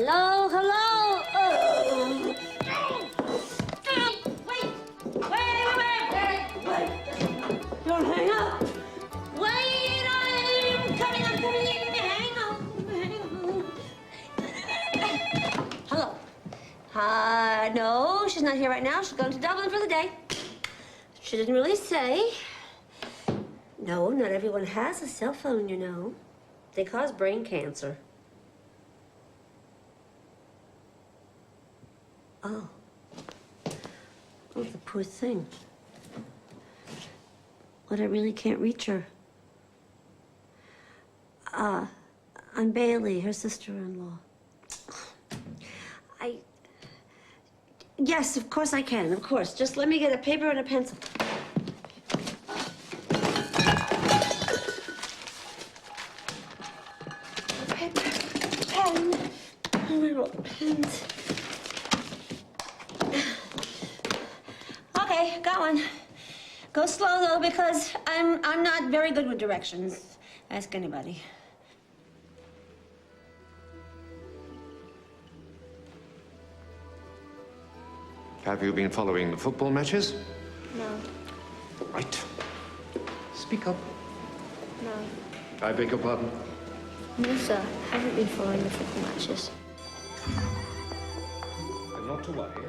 Hello, hello. Oh. Wait. Don't hang up. Wait, I'm coming. Hang on. Hello. No, she's not here right now. She's going to Dublin for the day. She didn't really say. No, not everyone has a cell phone, you know. They cause brain cancer. Oh. Oh, the poor thing. But I really can't reach her. I'm Bailey, her sister-in-law. Yes, of course I can, of course. Just let me get a paper and a pencil. Paper, pen, little pens. Okay, got one. Go slow, though, because I'm not very good with directions. Ask anybody. Have you been following the football matches? No. Right. Speak up. No. I beg your pardon? No, sir. Haven't been following the football matches. And not to worry.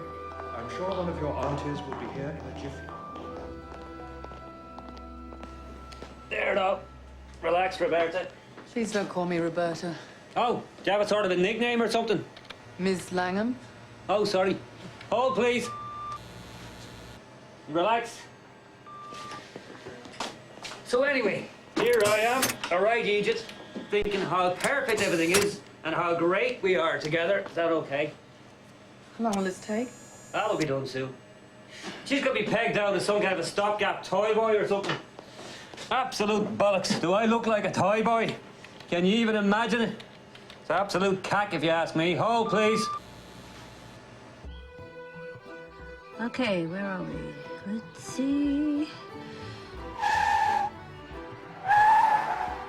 I'm sure one of your aunties will be here in a jiffy. There, though. Relax, Roberta. Please don't call me Roberta. Oh, do you have a sort of a nickname or something? Ms. Langham? Oh, sorry. Hold, please. Relax. So anyway, here I am, all right, Egypt, thinking how perfect everything is and how great we are together. Is that okay? How long will this take? That'll be done soon. She's got me pegged down as some kind of a stopgap toy boy or something. Absolute bollocks. Do I look like a toy boy? Can you even imagine it? It's absolute cack if you ask me. Hold, please. Okay, where are we? Let's see.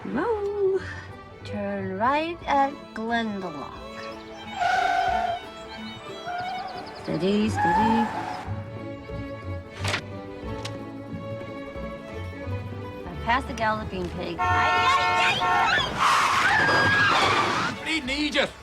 No. Turn right at Glendalough. Steady, steady. I passed the galloping pig. Bleeding Egypt!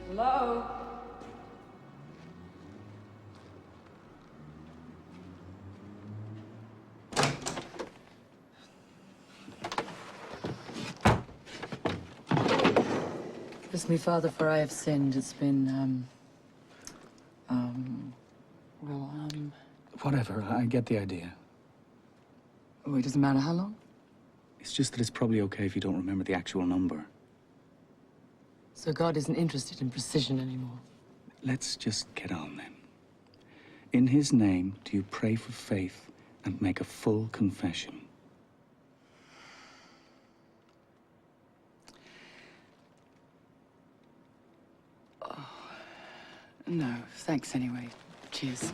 Hello? Kiss me, Father, for I have sinned. It's been, Whatever, I get the idea. Oh, it doesn't matter how long? It's just that it's probably okay if you don't remember the actual number. So God isn't interested in precision anymore. Let's just get on then. In his name, do you pray for faith and make a full confession? Oh, no, thanks anyway. Cheers.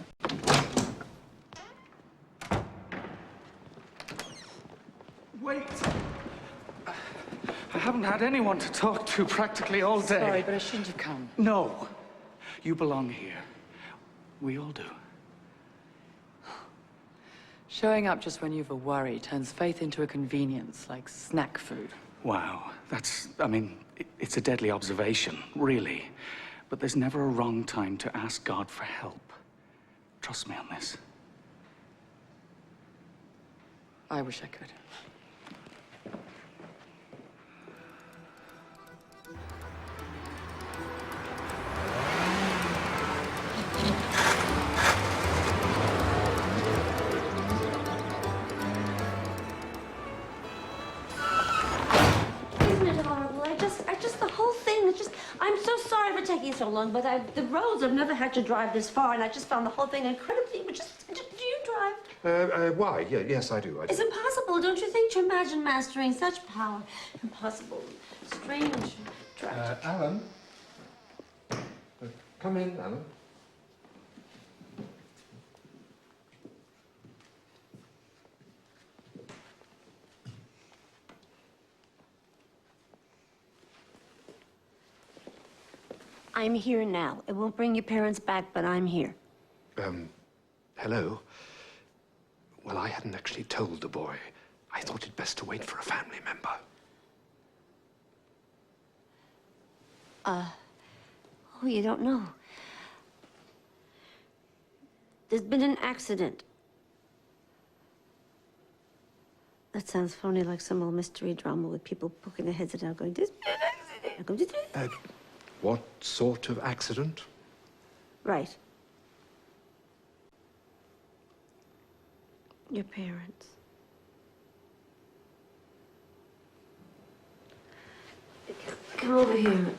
Wait! I haven't had anyone to talk to practically all day. Sorry, but I shouldn't have come. No. You belong here. We all do. Showing up just when you've a worry turns faith into a convenience, like snack food. Wow. It's a deadly observation, really. But there's never a wrong time to ask God for help. Trust me on this. I wish I could. Isn't it horrible? The whole thing, I'm so sorry for taking so long, but the roads, I've never had to drive this far, and I just found the whole thing incredibly, do you drive? Why? Yes, I do. It's impossible, don't you think, to imagine mastering such power? Impossible. Strange. Tragic. Alan? Come in, Alan. I'm here now. It won't bring your parents back, but I'm here. Hello? Well, I hadn't actually told the boy. I thought it best to wait for a family member. Oh, you don't know. There's been an accident. That sounds phony, like some old mystery drama with people poking their heads out going, "There's been an accident." What sort of accident? Right. Your parents. Come over here.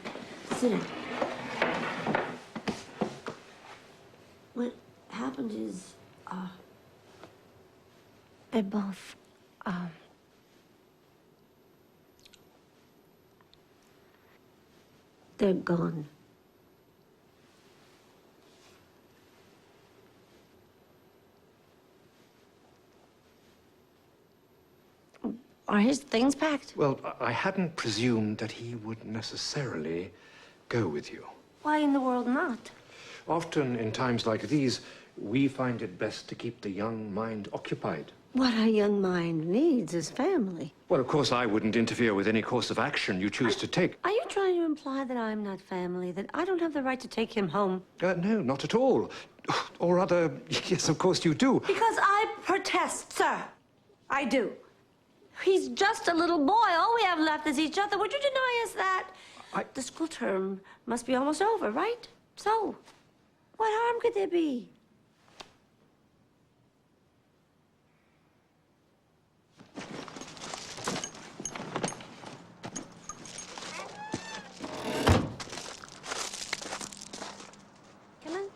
Sit down. What happened is, they're both, they're gone. Are his things packed? Well, I hadn't presumed that he would necessarily go with you. Why in the world not? Often in times like these, we find it best to keep the young mind occupied. What a young mind needs is family. Well, of course, I wouldn't interfere with any course of action you choose to take. Are you trying to imply that I'm not family, that I don't have the right to take him home? No, not at all. Or rather, yes, of course you do. Because I protest, sir. I do. He's just a little boy. All we have left is each other. Would you deny us that? The school term must be almost over, right? So, what harm could there be? Come on.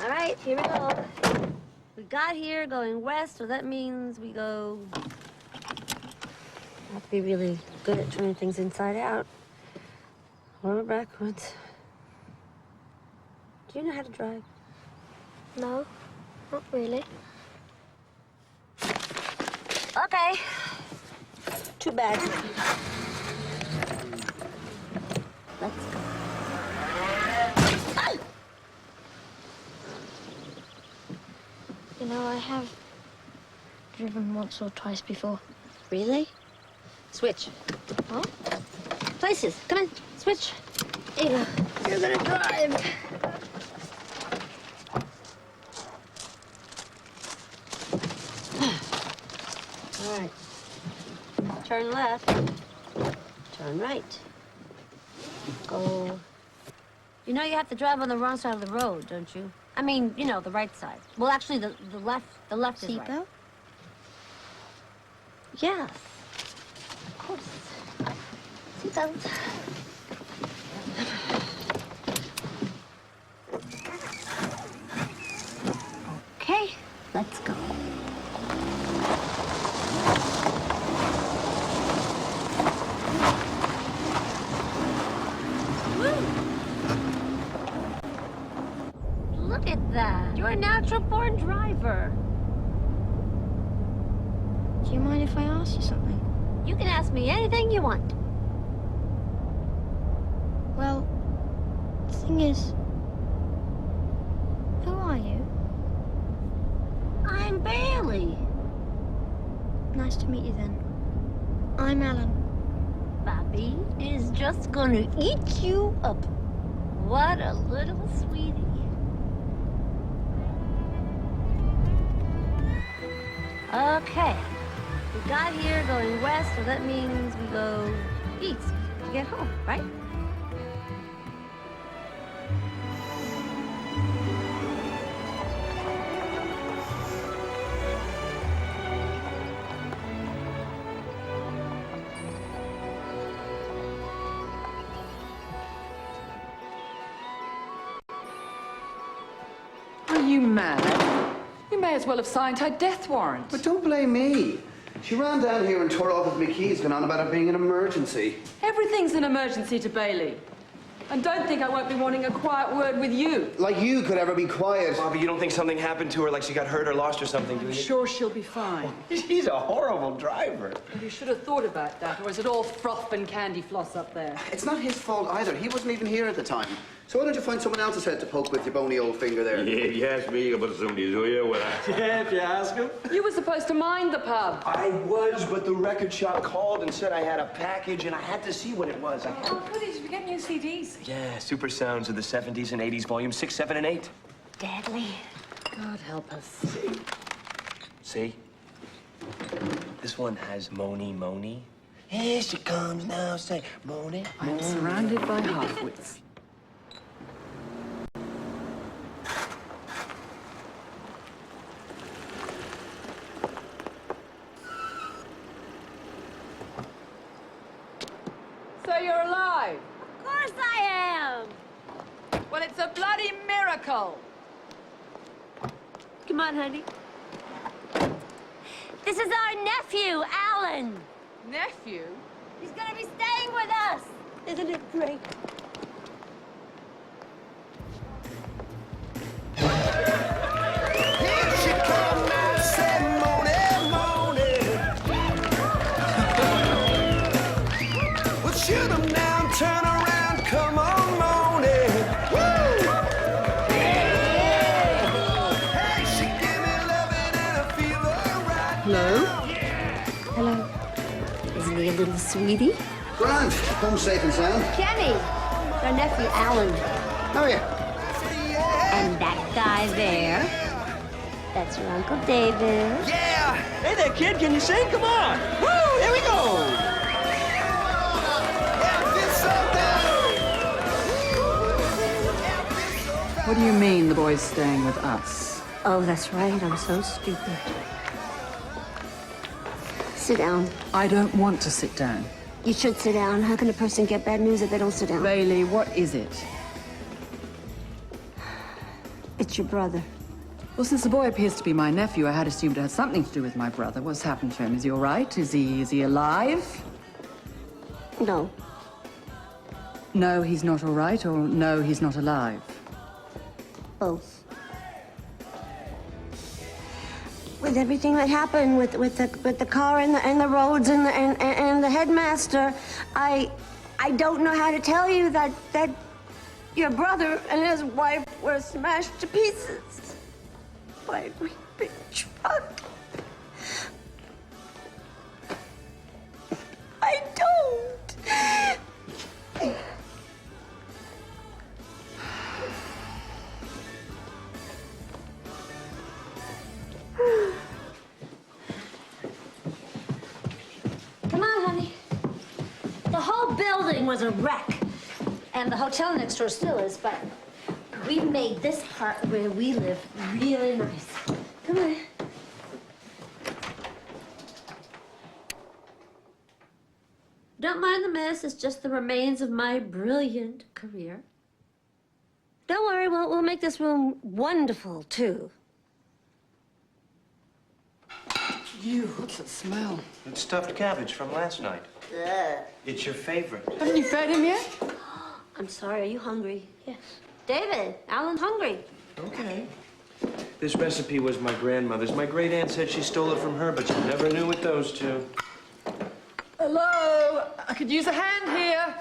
All right, here we go. We got here going west, so that means we go... I have to be really good at turning things inside out. Or backwards. Do you know how to drive? No, not really. Okay. Too bad. Let's go. You know, I have driven once or twice before. Really? Switch. What? Places. Come on. Switch. Here you go. You're gonna drive. All right. Turn left. Turn right. Go. You know you have to drive on the wrong side of the road, don't you? I mean, you know, the right side. Well, actually, the left is right. Seatbelt? Yes. Of course. Seatbelt. Okay, let's go. Look at that. You're a natural-born driver. Do you mind if I ask you something? You can ask me anything you want. Well, the thing is, who are you? I'm Bailey. Nice to meet you then. I'm Alan. Bobbie is just gonna eat you up. What a little sweetie. Okay. We got here going west, so that means we go east to get home, right? you mad? You may as well have signed her death warrant. But don't blame me. She ran down here and tore off with me keys, going on about it being an emergency. Everything's an emergency to Bailey. And don't think I won't be wanting a quiet word with you. Like you could ever be quiet. Bobby, you don't think something happened to her, like she got hurt or lost or something, do you? I'm sure she'll be fine. She's a horrible driver. Well, you should have thought about that, or is it all froth and candy floss up there? It's not his fault either. He wasn't even here at the time. So why don't you find someone else's head to poke with your bony old finger there? Yeah, if you ask me, but somebody's who you will. Yeah, if you ask him. You were supposed to mind the pub. I was, but the record shop called and said I had a package and I had to see what it was. Oh, goody, did we get new CDs? Yeah, super sounds of the 70s and 80s, volumes 6, 7, and 8. Deadly. God help us. See? This one has Moni Moni. Here she comes now, say Moni. I'm surrounded by half-wits. So you're alive? Of course I am. Well, it's a bloody miracle. Come on, honey. This is our nephew, Alan. Nephew? He's gonna be staying with us. Isn't it great? Here she comes now, say Moni, Moni. Well, shoot 'em down, turn around, come on, Moni. Woo! Hey, she give me loving and I feel alright. Hello? Hello. Isn't he a little sweetie? Grant, home safe and sound. Kenny, our nephew, Alan. How are you? And that guy there, that's your Uncle David. Yeah! Hey there, kid, can you sing? Come on! Woo! Here we go! What do you mean the boy's staying with us? Oh, that's right. I'm so stupid. Sit down. I don't want to sit down. You should sit down. How can a person get bad news if they don't sit down? Bailey, what is it? It's your brother. Well, since the boy appears to be my nephew, I had assumed it had something to do with my brother. What's happened to him? Is he all right? Is he alive? No. No, he's not all right, or no, he's not alive? Both. With everything that happened with the car and the roads and the headmaster, I don't know how to tell you that your brother and his wife were smashed to pieces by a great big truck. I don't. Come on, honey. The whole building was a wreck. And the hotel next door still is, but we made this part where we live really nice. Come on. Don't mind the mess. It's just the remains of my brilliant career. Don't worry, we'll make this room wonderful, too. You, what's that smell? It's stuffed cabbage from last night. Ugh. It's your favorite. Haven't you fed him yet? I'm sorry, are you hungry? Yes. David, Alan's hungry. Okay. This recipe was my grandmother's. My great aunt said she stole it from her, but you never knew with those two. Hello? I could use a hand here.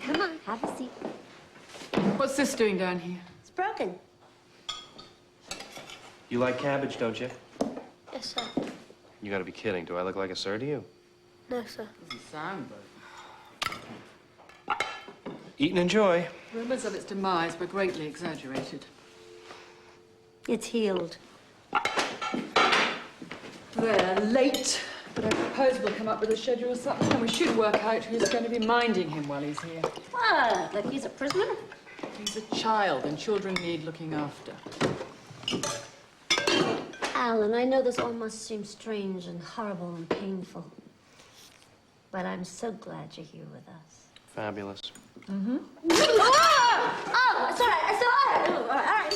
Come on, have a seat. What's this doing down here? It's broken. You like cabbage, don't you? Yes, sir. You gotta be kidding. Do I look like a sir to you? No, sir. Doesn't sound broken. Eat and enjoy. Rumors of its demise were greatly exaggerated. It's healed. We're late, but I propose we'll come up with a schedule or something, and we should work out who's going to be minding him while he's here. What? Like he's a prisoner? He's a child, and children need looking after. Alan, I know this all must seem strange and horrible and painful. But I'm so glad you're here with us. Fabulous. Oh, it's all right. It's all right. All right.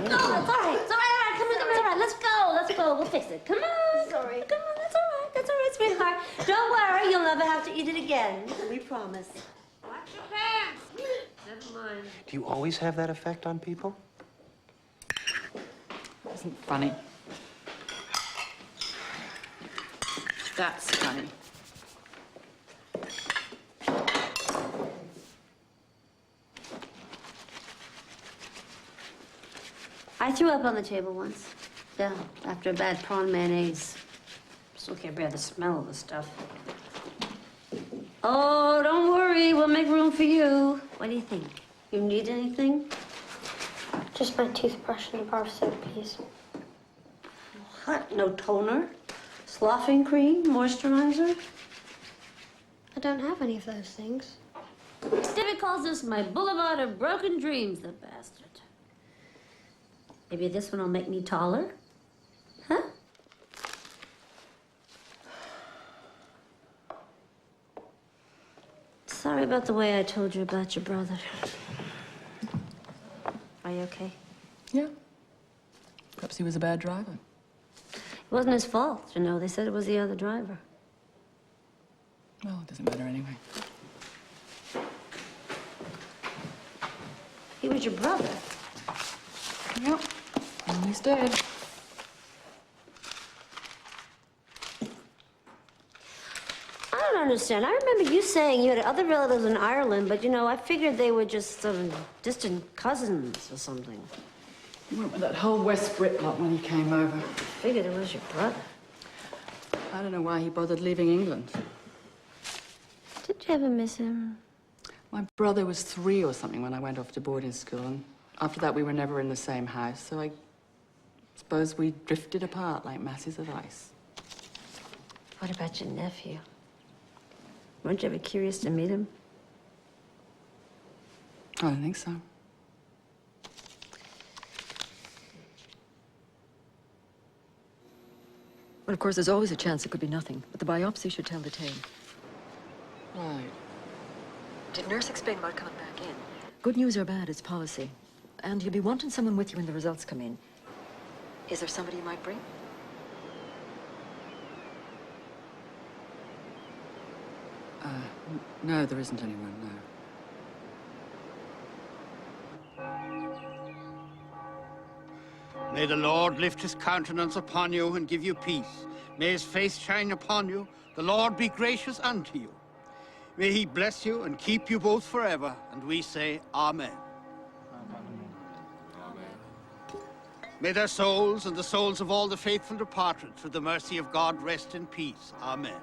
No, it's all right. It's all right. Come on. It's all right. Let's go. Let's go. We'll fix it. Come on. Sorry. Come on. That's all right. That's all right, sweetheart. Don't worry. You'll never have to eat it again. We promise. Watch your pants. Never mind. Do you always have that effect on people? Isn't funny. That's funny. I threw up on the table once. Yeah, after a bad prawn mayonnaise. Still can't bear the smell of the stuff. Oh, don't worry. We'll make room for you. What do you think? You need anything? Just my toothbrush and a bar of soap, please. What? No toner? Sloughing cream? Moisturizer? I don't have any of those things. David calls this my boulevard of broken dreams, the bastard. Maybe this one will make me taller? Huh? Sorry about the way I told you about your brother. Are you okay? Yeah. Perhaps he was a bad driver. It wasn't his fault, you know. They said it was the other driver. Well, it doesn't matter anyway. He was your brother. Yep. And he's dead. I don't understand. I remember you saying you had other relatives in Ireland, but, you know, I figured they were just some distant cousins or something. He went with that whole West Brit lot when he came over. I figured it was your brother. I don't know why he bothered leaving England. Did you ever miss him? My brother was 3 or something when I went off to boarding school, and after that we were never in the same house, so I suppose we drifted apart like masses of ice. What about your nephew? Weren't you ever curious to meet him? I don't think so. Well, of course, there's always a chance it could be nothing, but the biopsy should tell the tale. Right. Did nurse explain about coming back in? Good news or bad, it's policy. And you'll be wanting someone with you when the results come in. Is there somebody you might bring? No, there isn't anyone, no. May the Lord lift his countenance upon you and give you peace. May his face shine upon you. The Lord be gracious unto you. May he bless you and keep you both forever. And we say, Amen. May their souls and the souls of all the faithful departed through the mercy of God rest in peace. Amen.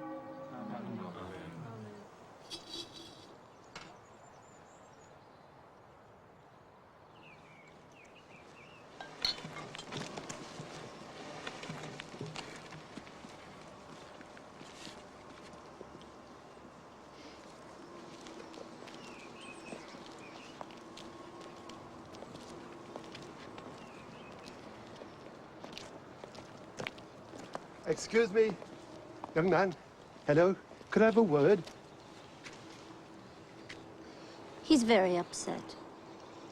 Excuse me, young man. Hello. Could I have a word? He's very upset.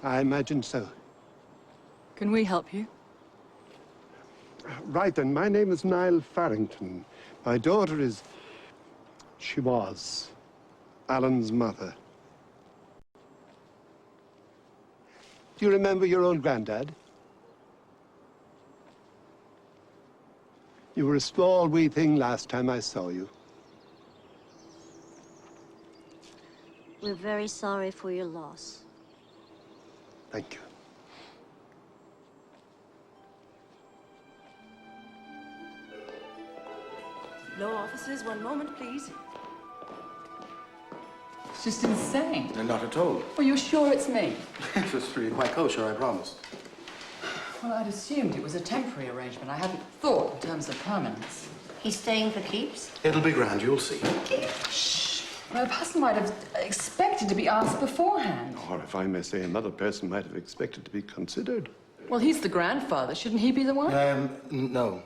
I imagine so. Can we help you? Right then, my name is Niall Farrington. My daughter is... She was Alan's mother. Do you remember your own granddad? You were a small wee thing last time I saw you. We're very sorry for your loss. Thank you. No officers, one moment, please. It's just insane. Not at all. Well, you're sure it's me? It was really quite kosher, I promise. Well, I'd assumed it was a temporary arrangement. I hadn't thought in terms of permanence. He's staying for keeps? It'll be grand, you'll see. Shh. Well, a person might have expected to be asked beforehand. Or if I may say, another person might have expected to be considered. Well, he's the grandfather. Shouldn't he be the one? No.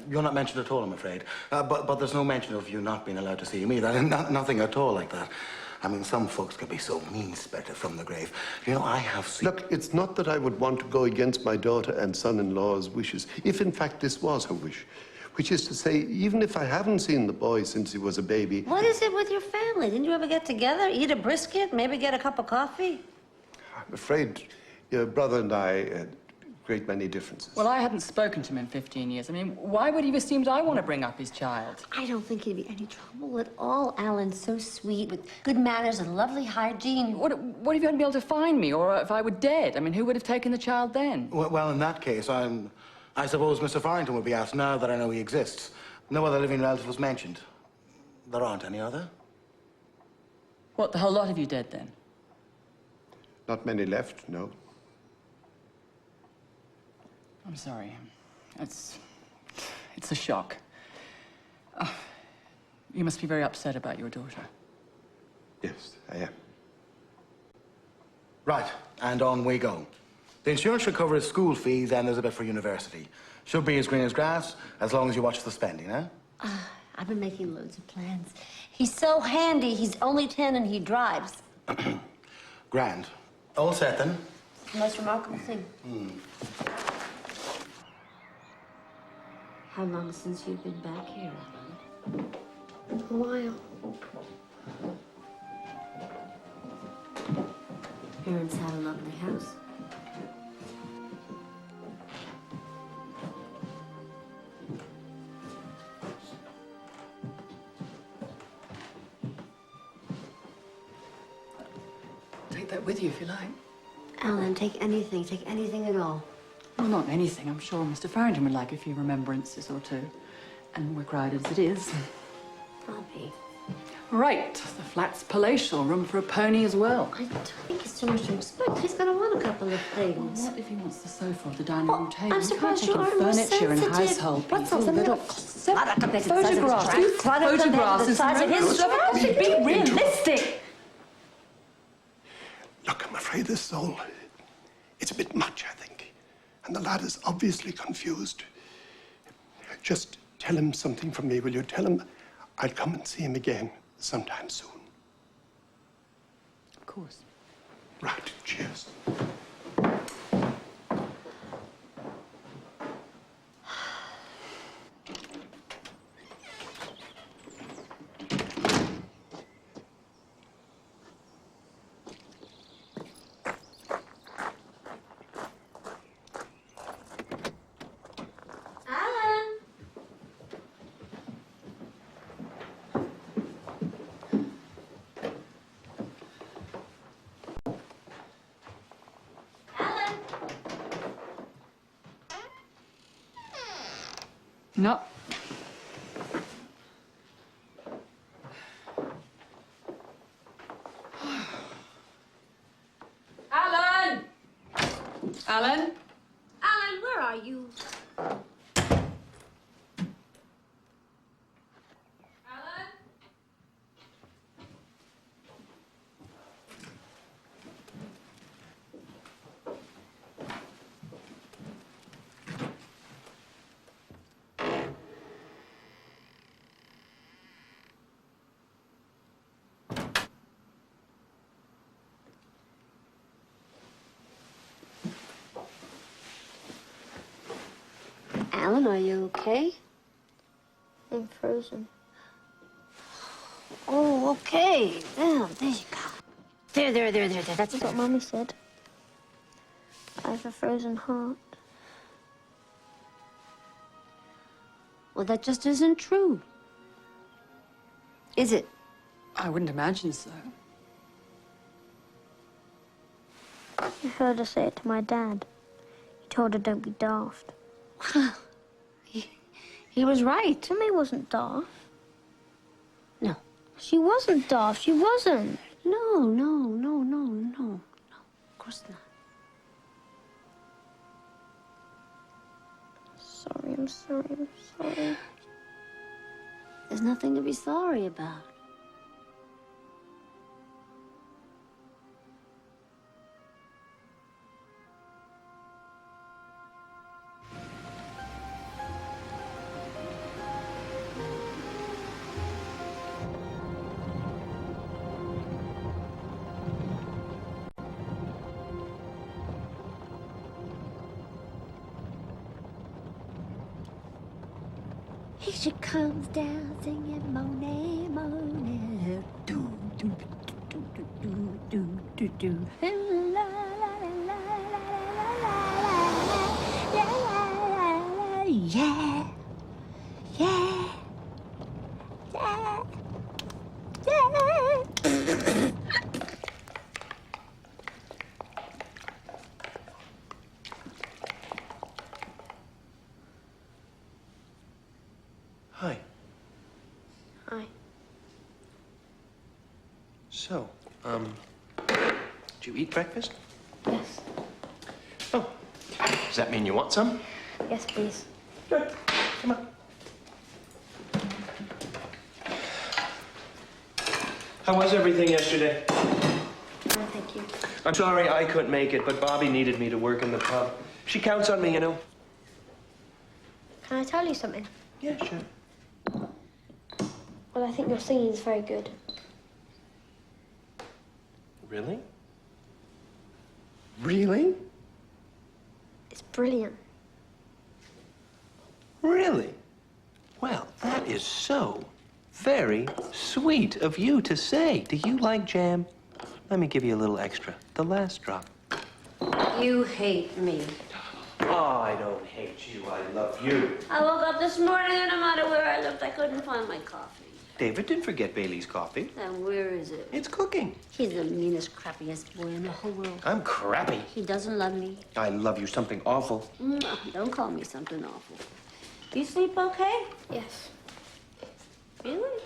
You're not mentioned at all, I'm afraid. But there's no mention of you not being allowed to see him either. Nothing at all like that. I mean, some folks can be so mean-spirited from the grave. You know, I have seen... Look, it's not that I would want to go against my daughter and son-in-law's wishes, if in fact this was her wish. Which is to say, even if I haven't seen the boy since he was a baby... What is it with your family? Didn't you ever get together, eat a brisket, maybe get a cup of coffee? I'm afraid your brother and I had a great many differences. Well, I hadn't spoken to him in 15 years. I mean, why would he have assumed I want to bring up his child? I don't think he'd be any trouble at all. Alan's so sweet, with good manners and lovely hygiene. What if you hadn't been able to find me, or if I were dead? I mean, who would have taken the child then? Well, in that case, I suppose Mr. Farrington would be asked now that I know he exists. No other living relative was mentioned. There aren't any other? What, the whole lot of you dead then? Not many left, no. I'm sorry. It's a shock. Oh, you must be very upset about your daughter. Yes, I am. Right, and on we go. The insurance should cover his school fees and there's a bit for university. Should be as green as grass, as long as you watch the spending, eh? I've been making loads of plans. He's so handy. He's only 10 and he drives. Grand. All set then? It's the most remarkable thing. How long since you've been back here, Alan? A while. Parents had a lovely house. Take that with you if you like. Alan, take anything at all. Well, not anything. I'm sure Mr. Farrington would like a few remembrances or two. And we're crowded as it is. Bobbie. Right. The flat's palatial. Room for a pony as well. I don't think it's too much to expect. He's going to want a couple of things. Well, what if he wants the sofa or the dining room table? I'm surprised you aren't more furniture and sensitive. household What's people. all the little Photographs. Photographs the size of his Photographs. Be realistic. Look, I'm afraid this is all... It's a bit much, I think. And the lad is obviously confused. Just tell him something from me, will you? Tell him I'll come and see him again sometime soon. Of course. Right, cheers. No. Alan! Alan? Alan, where are you? Alan, are you okay? I'm frozen. Oh, okay. There you go. There. That's That's what Mummy said. I have a frozen heart. Well, that just isn't true. Is it? I wouldn't imagine so. You heard her say it to my dad. He told her don't be daft. He was right. Mummy wasn't daft. No. She wasn't daft. She wasn't. No. Of course not. I'm sorry. There's nothing to be sorry about. Here she comes down singing Monet, Monet. Do, do, do, do, do, do, do, do. La, la, la, la, la, la, la, la, yeah, yeah, yeah, yeah. Hi. Hi. So, did you eat breakfast? Yes. Oh, does that mean you want some? Yes, please. Good. Come on. How was everything yesterday? No, thank you. I'm sorry I couldn't make it, but Bobbie needed me to work in the pub. She counts on me, you know. Can I tell you something? Yeah, sure. Well, I think your singing is very good. Really? Really? It's brilliant. Really? Well, that is so very sweet of you to say. Do you like jam? Let me give you a little extra. The last drop. You hate me. Oh, I don't hate you. I love you. I woke up this morning and no matter where I looked, I couldn't find my coffee. David didn't forget Bailey's coffee. And where is it? It's cooking. He's the meanest, crappiest boy in the whole world. I'm crappy. He doesn't love me. I love you something awful. No, don't call me something awful. You sleep okay? Yes. Really?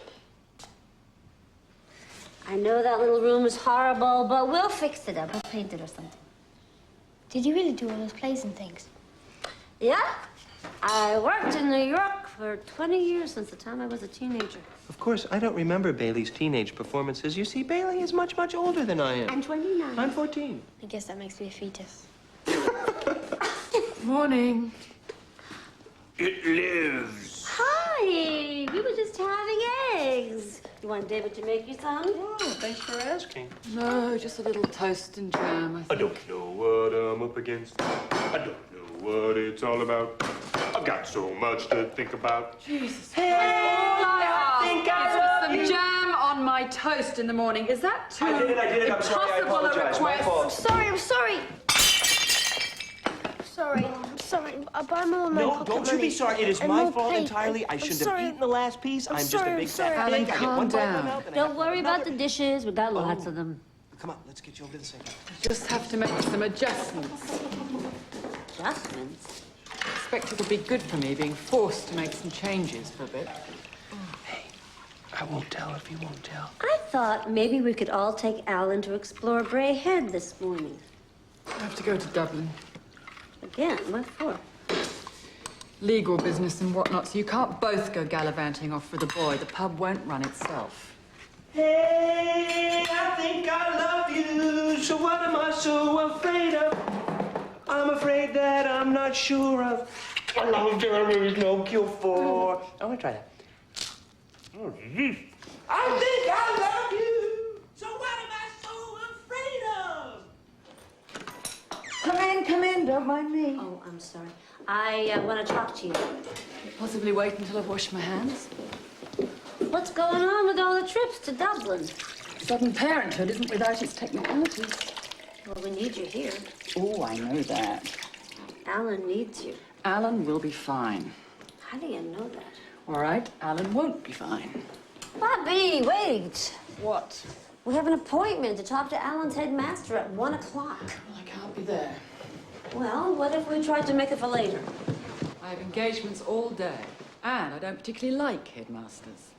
I know that little room is horrible, but we'll fix it up. We'll paint it or something. Did you really do all those plays and things? Yeah. I worked in New York for 20 years since the time I was a teenager. Of course, I don't remember Bailey's teenage performances. You see, Bailey is much, much older than I am. I'm 29. I'm 14. I guess that makes me a fetus. Morning. It lives. Hi. We were just having eggs. You want David to make you some? Oh, thanks for asking. No, just a little toast and jam, I I think. don't know what I'm up against. I don't know what it's all about. I've got so much to think about. Jesus. Hey, I think I is love some you. jam on my toast in the morning. Is that too I did it. I'm sorry. I impossible a apologize. My request? fault. Sorry, I'm sorry. Sorry, I'm sorry. I'll buy Mum and my No, pocket don't you be money sorry. It is and my more fault plate. entirely. I I'm shouldn't sorry. have eaten the last piece. I'm I'm just sorry, a I'm big sorry. fat Alan, pig. I get calm one bite of down. milk and I Don't have worry about the another. dishes. We got lots of them. Come on, let's get you over to the sink. Just have to make some adjustments. Adjustments? I expect it'll be good for me being forced to make some changes for a bit. Hey, I won't tell if you won't tell. I thought maybe we could all take Alan to explore Bray Head this morning. I have to go to Dublin. Again? What for? Legal business and whatnot, so you can't both go gallivanting off with the boy. The pub won't run itself. Hey, I think I love you. So what am I so afraid of? I'm afraid that I'm not sure of. A love there is no cure for. I want to try that. I think I love you. So what am I so afraid of? Come in, don't mind me. Oh, I'm sorry. I want to talk to you. Possibly wait until I've washed my hands. What's going on with all the trips to Dublin? Sudden parenthood isn't without its technicalities. Well, we need you here. Oh, I know that. Alan needs you. Alan will be fine. How do you know that? All right, Alan won't be fine. Bobby, wait. What? We have an appointment to talk to Alan's headmaster at 1 o'clock. Well, I can't be there. Well, what if we tried to make it for later? I have engagements all day, and I don't particularly like headmasters.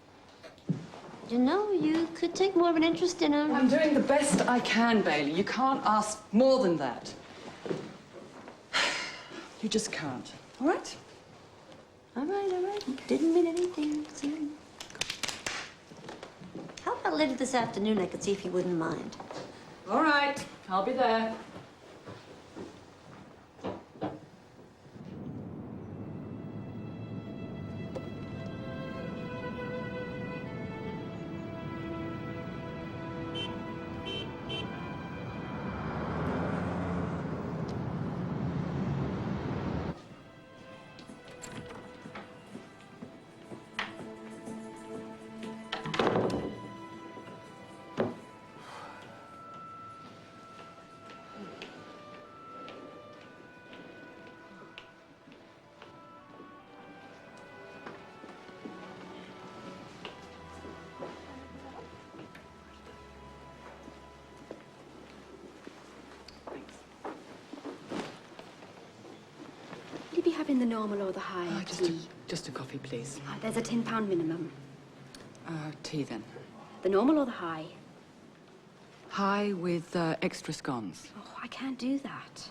You know, you could take more of an interest in him. I'm doing the best I can, Bailey. You can't ask more than that. You just can't. All right? All right. Didn't mean anything. See? How about later this afternoon? I could see if you wouldn't mind. All right. I'll be there. in the normal or the high tea? Just a coffee, please. There's a £10 minimum. Tea, then. The normal or the high? High with extra scones. Oh, I can't do that.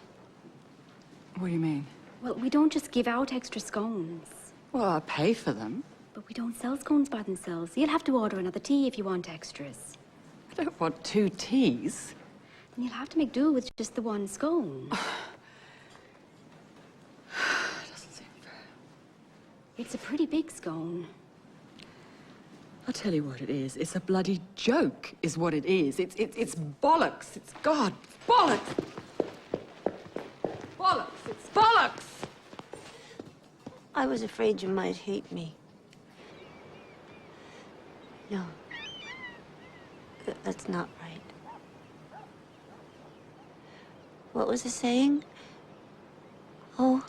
What do you mean? Well, we don't just give out extra scones. Well, I pay for them. But we don't sell scones by themselves. You'll have to order another tea if you want extras. I don't want 2 teas. Then you'll have to make do with just the one scone. Doesn't seem fair. It's a pretty big scone. I'll tell you what it is. It's a bloody joke, is what it is. It's bollocks. It's God, bollocks. Bollocks. It's bollocks. I was afraid you might hate me. No. That's not right. What was the saying? Oh.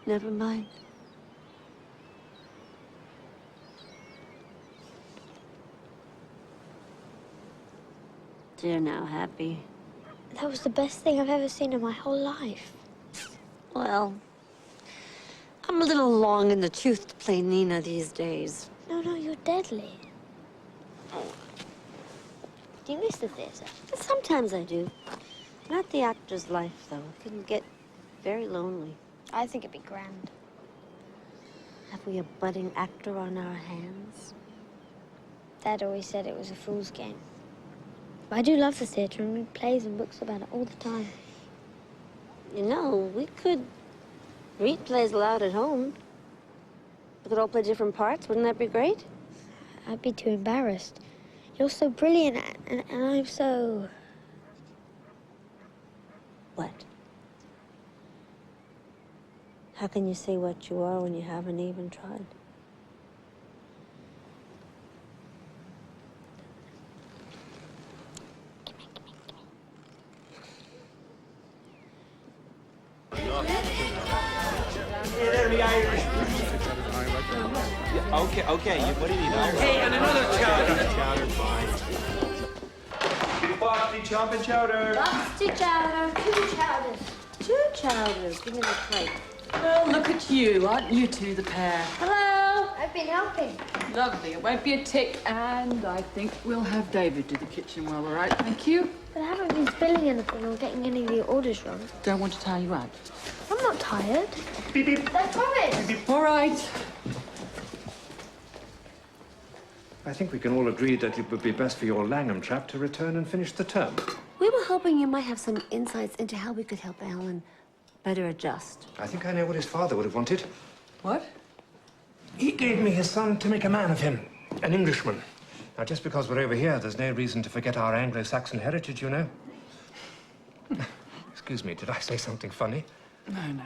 Never mind. You're now happy. That was the best thing I've ever seen in my whole life. Well, I'm a little long in the tooth to play Nina these days. No, you're deadly. Do you miss the theatre? Sometimes I do. Not the actor's life, though. It can get very lonely. I think it'd be grand. Have we a budding actor on our hands? Dad always said it was a fool's game. But I do love the theatre and read plays and books about it all the time. You know, we could read plays aloud at home. We could all play different parts. Wouldn't that be great? I'd be too embarrassed. You're so brilliant, and I'm so... What? How can you say what you are when you haven't even tried? Okay, what do you need? Hey, and another chowder. Chowder, fine. Boxty chopping chowder. Boxty chowder, 2 chowders. 2 chowders. Give me the plate. Well, look at you. Aren't you two the pair? Hello. I've been helping. Lovely. It won't be a tick. And I think we'll have David do the kitchen while we're out. Thank you. But I haven't been spilling anything or getting any of the orders wrong. Don't want to tire you out. I'm not tired. Beep, beep. They're promised. All right. I think we can all agree that it would be best for your Langham chap to return and finish the term. We were hoping you might have some insights into how we could help Alan better adjust. I think I know what his father would have wanted. What? He gave me his son to make a man of him, an Englishman. Now, just because we're over here, there's no reason to forget our Anglo-Saxon heritage, you know. Excuse me, did I say something funny? No.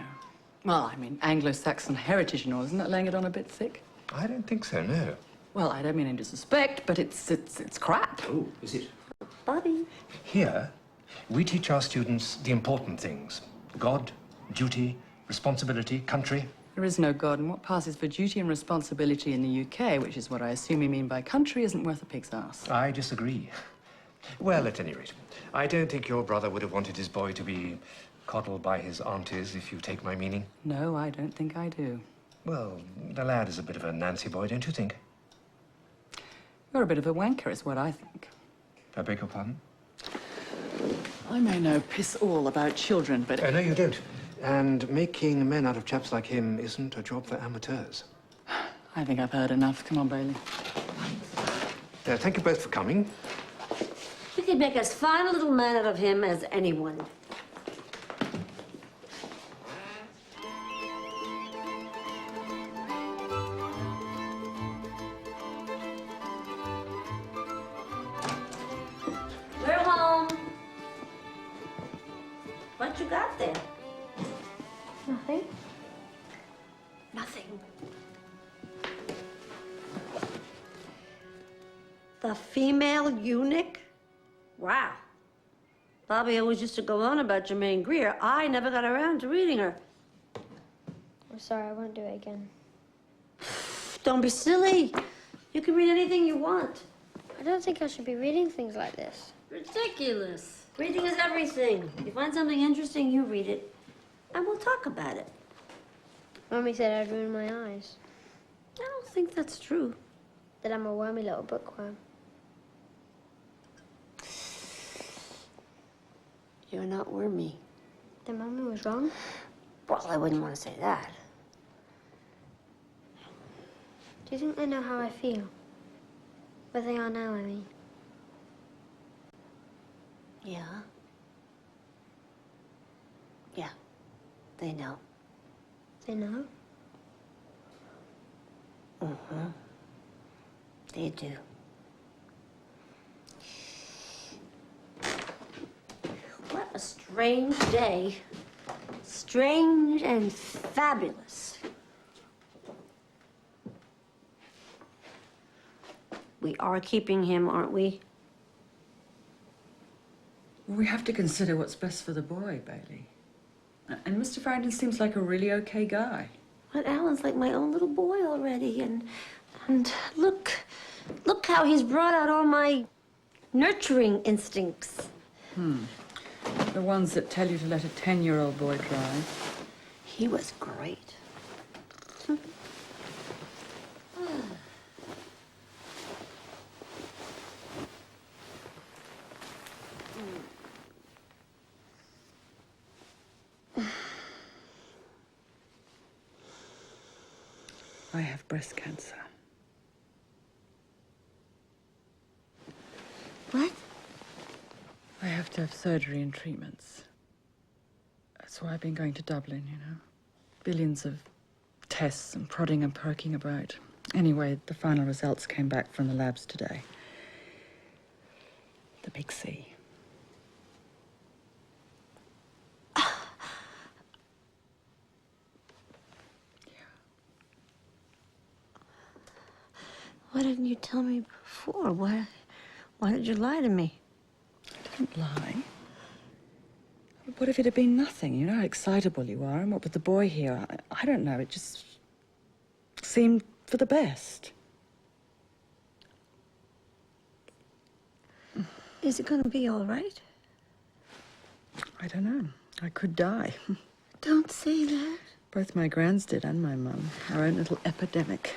Well, I mean, Anglo-Saxon heritage and all, isn't that laying it on a bit thick? I don't think so, no. Well, I don't mean any disrespect, but it's crap. Oh, is it? Bobby. Here, we teach our students the important things. God, duty, responsibility, country. There is no God, and what passes for duty and responsibility in the UK, which is what I assume you mean by country, isn't worth a pig's ass. I disagree. Well, at any rate, I don't think your brother would have wanted his boy to be coddled by his aunties, if you take my meaning. No, I don't think I do. Well, the lad is a bit of a Nancy boy, don't you think? You're a bit of a wanker, is what I think. I beg your pardon? I may know piss all about children, but... No, you don't. And making men out of chaps like him isn't a job for amateurs. I think I've heard enough. Come on, Bailey. Thank you both for coming. We could make as fine a little man out of him as anyone. We're home. What you got there? Nothing. Nothing. The female eunuch? Wow. Bobbie always used to go on about Germaine Greer. I never got around to reading her. I'm sorry, I won't do it again. Don't be silly. You can read anything you want. I don't think I should be reading things like this. Ridiculous. Reading is everything. You find something interesting, you read it, and we'll talk about it. Mummy said I'd ruin my eyes. I don't think that's true. That I'm a wormy little bookworm. You're not wormy. Then Mummy was wrong? Well, I wouldn't want to say that. Do you think they know how I feel? Where they are now, I mean. Yeah. Yeah. They know. They know? Mm-hmm. They do. What a strange day. Strange and fabulous. We are keeping him, aren't we? We have to consider what's best for the boy, Bailey. And Mr. Farrington seems like a really okay guy. But Alan's like my own little boy already, and look how he's brought out all my nurturing instincts. The ones that tell you to let a 10-year-old boy drive. He was great. I have breast cancer. What? I have to have surgery and treatments. That's why I've been going to Dublin, you know. Billions of tests and prodding and poking about. Anyway, the final results came back from the labs today. The big C. Why didn't you tell me before? Why did you lie to me? I didn't lie. What if it had been nothing? You know how excitable you are, and what with the boy here? I don't know, it just seemed for the best. Is it gonna be all right? I don't know. I could die. Don't say that. Both my grands did, and my mum. Our own little epidemic.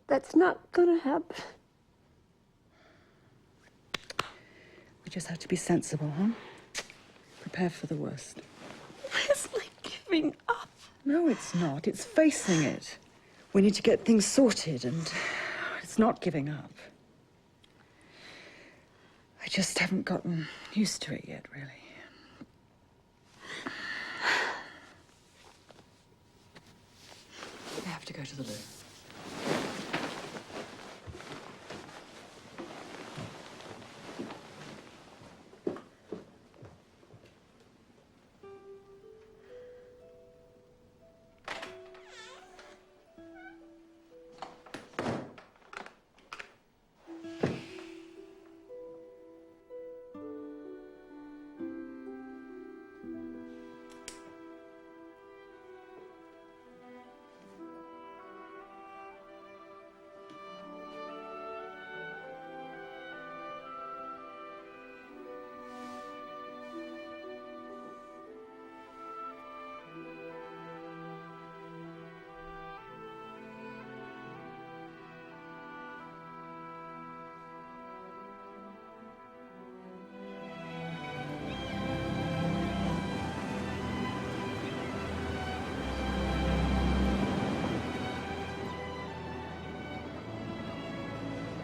That's not gonna happen. We just have to be sensible, huh? Prepare for the worst. It's like giving up. No, it's not. It's facing it. We need to get things sorted, and it's not giving up. I just haven't gotten used to it yet, really. I have to go to the loo.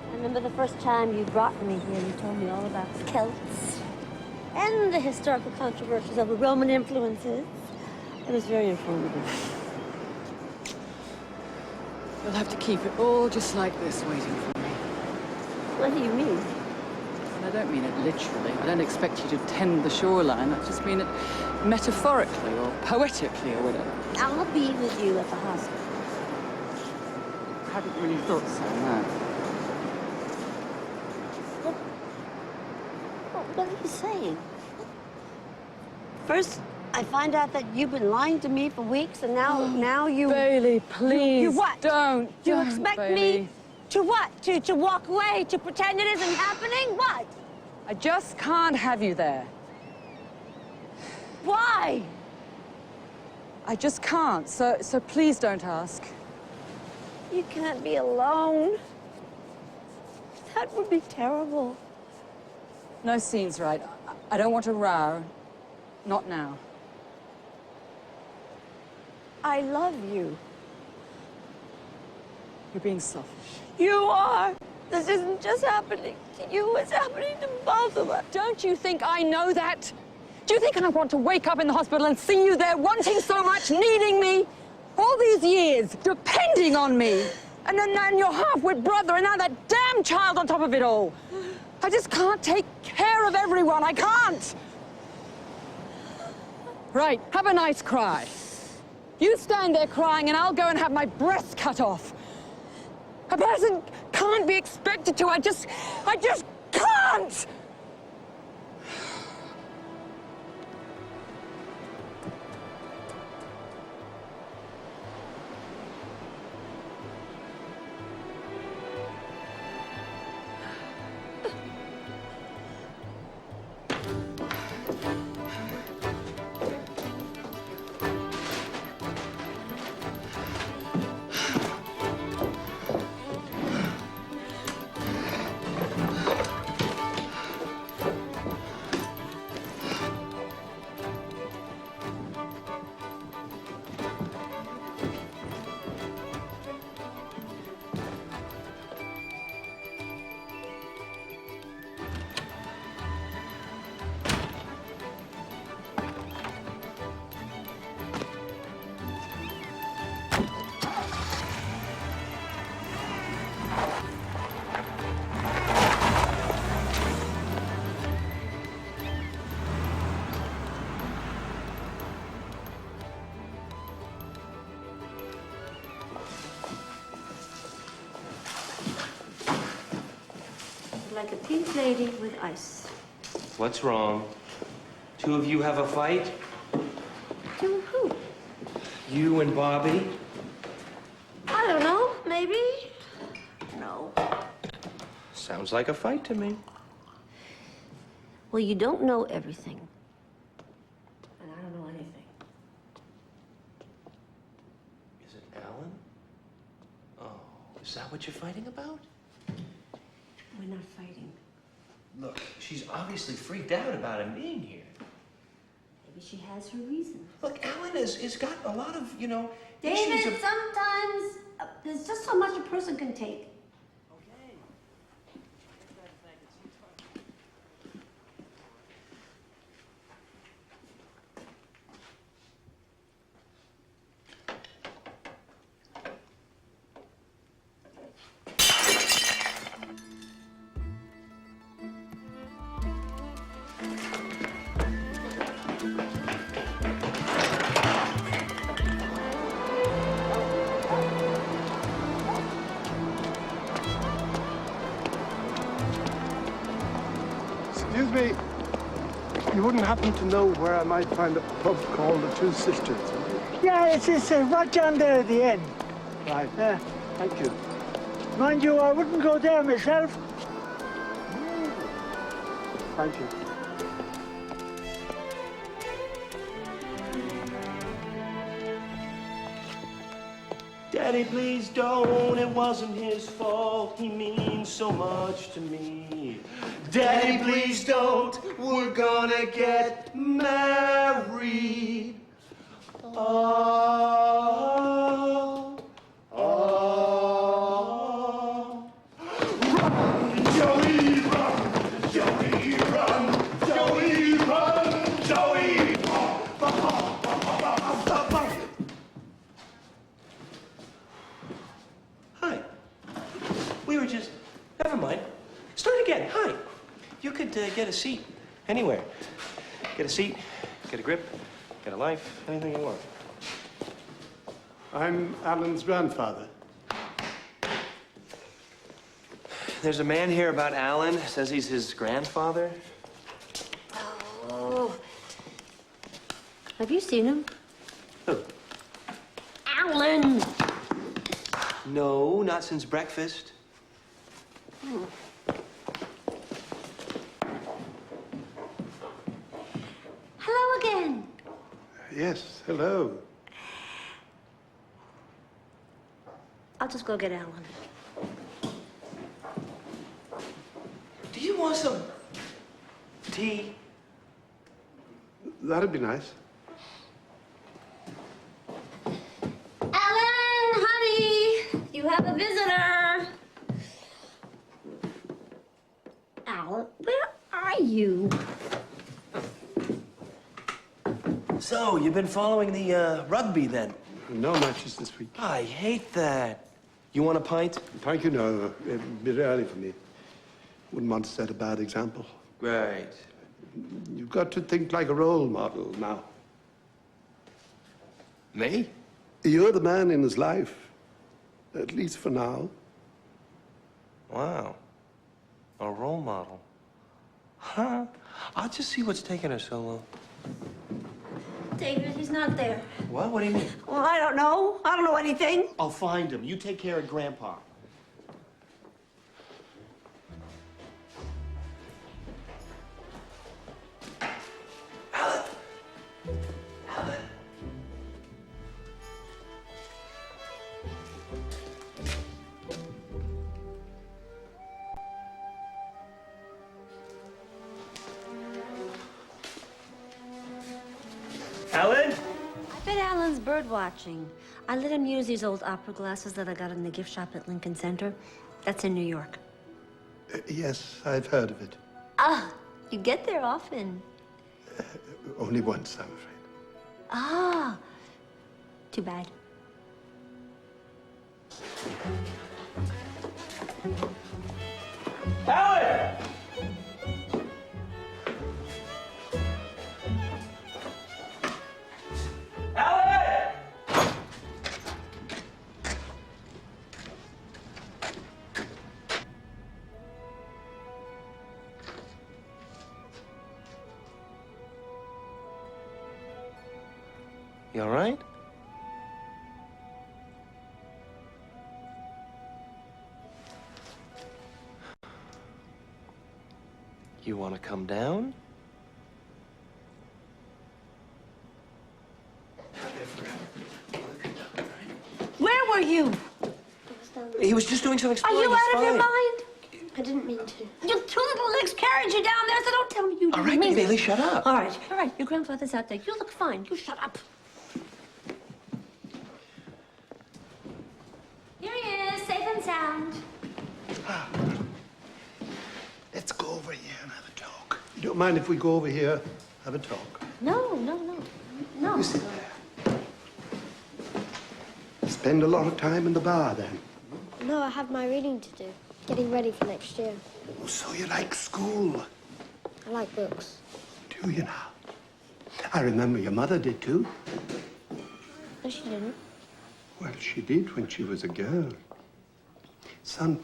I remember the first time you brought me here, you told me all about the Celts and the historical controversies of the Roman influences. It was very informative. You'll have to keep it all just like this, waiting for me. What do you mean? And I don't mean it literally. I don't expect you to tend the shoreline. I just mean it metaphorically or poetically or whatever. I'll be with you at the hospital. I hadn't really thought so, no. What are you saying? First, I find out that you've been lying to me for weeks, and now you... Bailey, please, You what? don't, You expect Bailey. me To what? To walk away? To pretend it isn't happening? What? I just can't have you there. Why? I just can't, so please don't ask. You can't be alone. That would be terrible. No scenes, right? I don't want a row. Not now. I love you. You're being selfish. You are. This isn't just happening to you, it's happening to both of us. Don't you think I know that? Do you think I want to wake up in the hospital and see you there wanting so much, needing me? All these years, depending on me. And then your half-wit brother, and now that damn child on top of it all. I just can't take care of everyone. I can't. Right, have a nice cry. You stand there crying, and I'll go and have my breast cut off. A person can't be expected to. I just can't! Like a pink lady with ice. What's wrong? Two of you have a fight? To who? You and Bobbie? I don't know, maybe. No. Sounds like a fight to me. Well, you don't know everything. And I don't know anything. Is it Alan? Oh, is that what you're fighting about? We're not fighting. Look, she's obviously freaked out about him being here. Maybe she has her reasons. Look, Alan has got a lot of, you know, David, issues of... sometimes there's just so much a person can take. Excuse me, you wouldn't happen to know where I might find a pub called the Two Sisters, would you? Yeah, it's right down there at the end. Right. Thank you. Mind you, I wouldn't go there myself. Thank you. Daddy, please don't. It wasn't his fault. He means so much to me. Daddy, please don't. We're gonna get married. Oh, oh. Run, Joey, run. Joey, run. Joey, run. Joey. Hi. We were just... Never mind. Start again. Hi. You could get a seat anywhere. Get a seat, get a grip, get a life, anything you want. I'm Alan's grandfather. There's a man here about Alan. Says he's his grandfather. Oh. Have you seen him? Who? Alan! No, not since breakfast. Hello again. Yes, hello. I'll just go get Alan. Do you want some tea? That'd be nice. Alan, honey, you have a visitor. Alan, where are you? So, you've been following the rugby then? No matches this week. I hate that. You want a pint? Thank you, no. A bit early for me. Wouldn't want to set a bad example. Right. You've got to think like a role model now. Me? You're the man in his life. At least for now. Wow. A role model. Huh? I'll just see what's taking her so long. David, he's not there. What? What do you mean? Well, I don't know. I don't know anything. I'll find him. You take care of Grandpa. Alan! Alan! Alan? I bet Alan's bird watching. I let him use these old opera glasses that I got in the gift shop at Lincoln Center. That's in New York. Yes, I've heard of it. Ah, you get there often. Only once, I'm afraid. Ah, too bad. Alan! Alan! You all right? You want to come down? Where were you? He was just doing some Are exploring. you He's out of your fine. mind? I didn't mean to. Your two little legs carried you down there, so don't tell me you didn't All right, mean Bailey, it. shut up. All right. Your grandfather's out there. You look fine. You shut up. Here he is, safe and sound. Let's go over here and have a talk. You don't mind if we go over here, have a talk? No. You sit there. Spend a lot of time in the bar, then. No, I have my reading to do. Getting ready for next year. Oh, so you like school, I like books. do you now? I remember your mother did, too. No, she didn't. Well, she did when she was a girl. Son,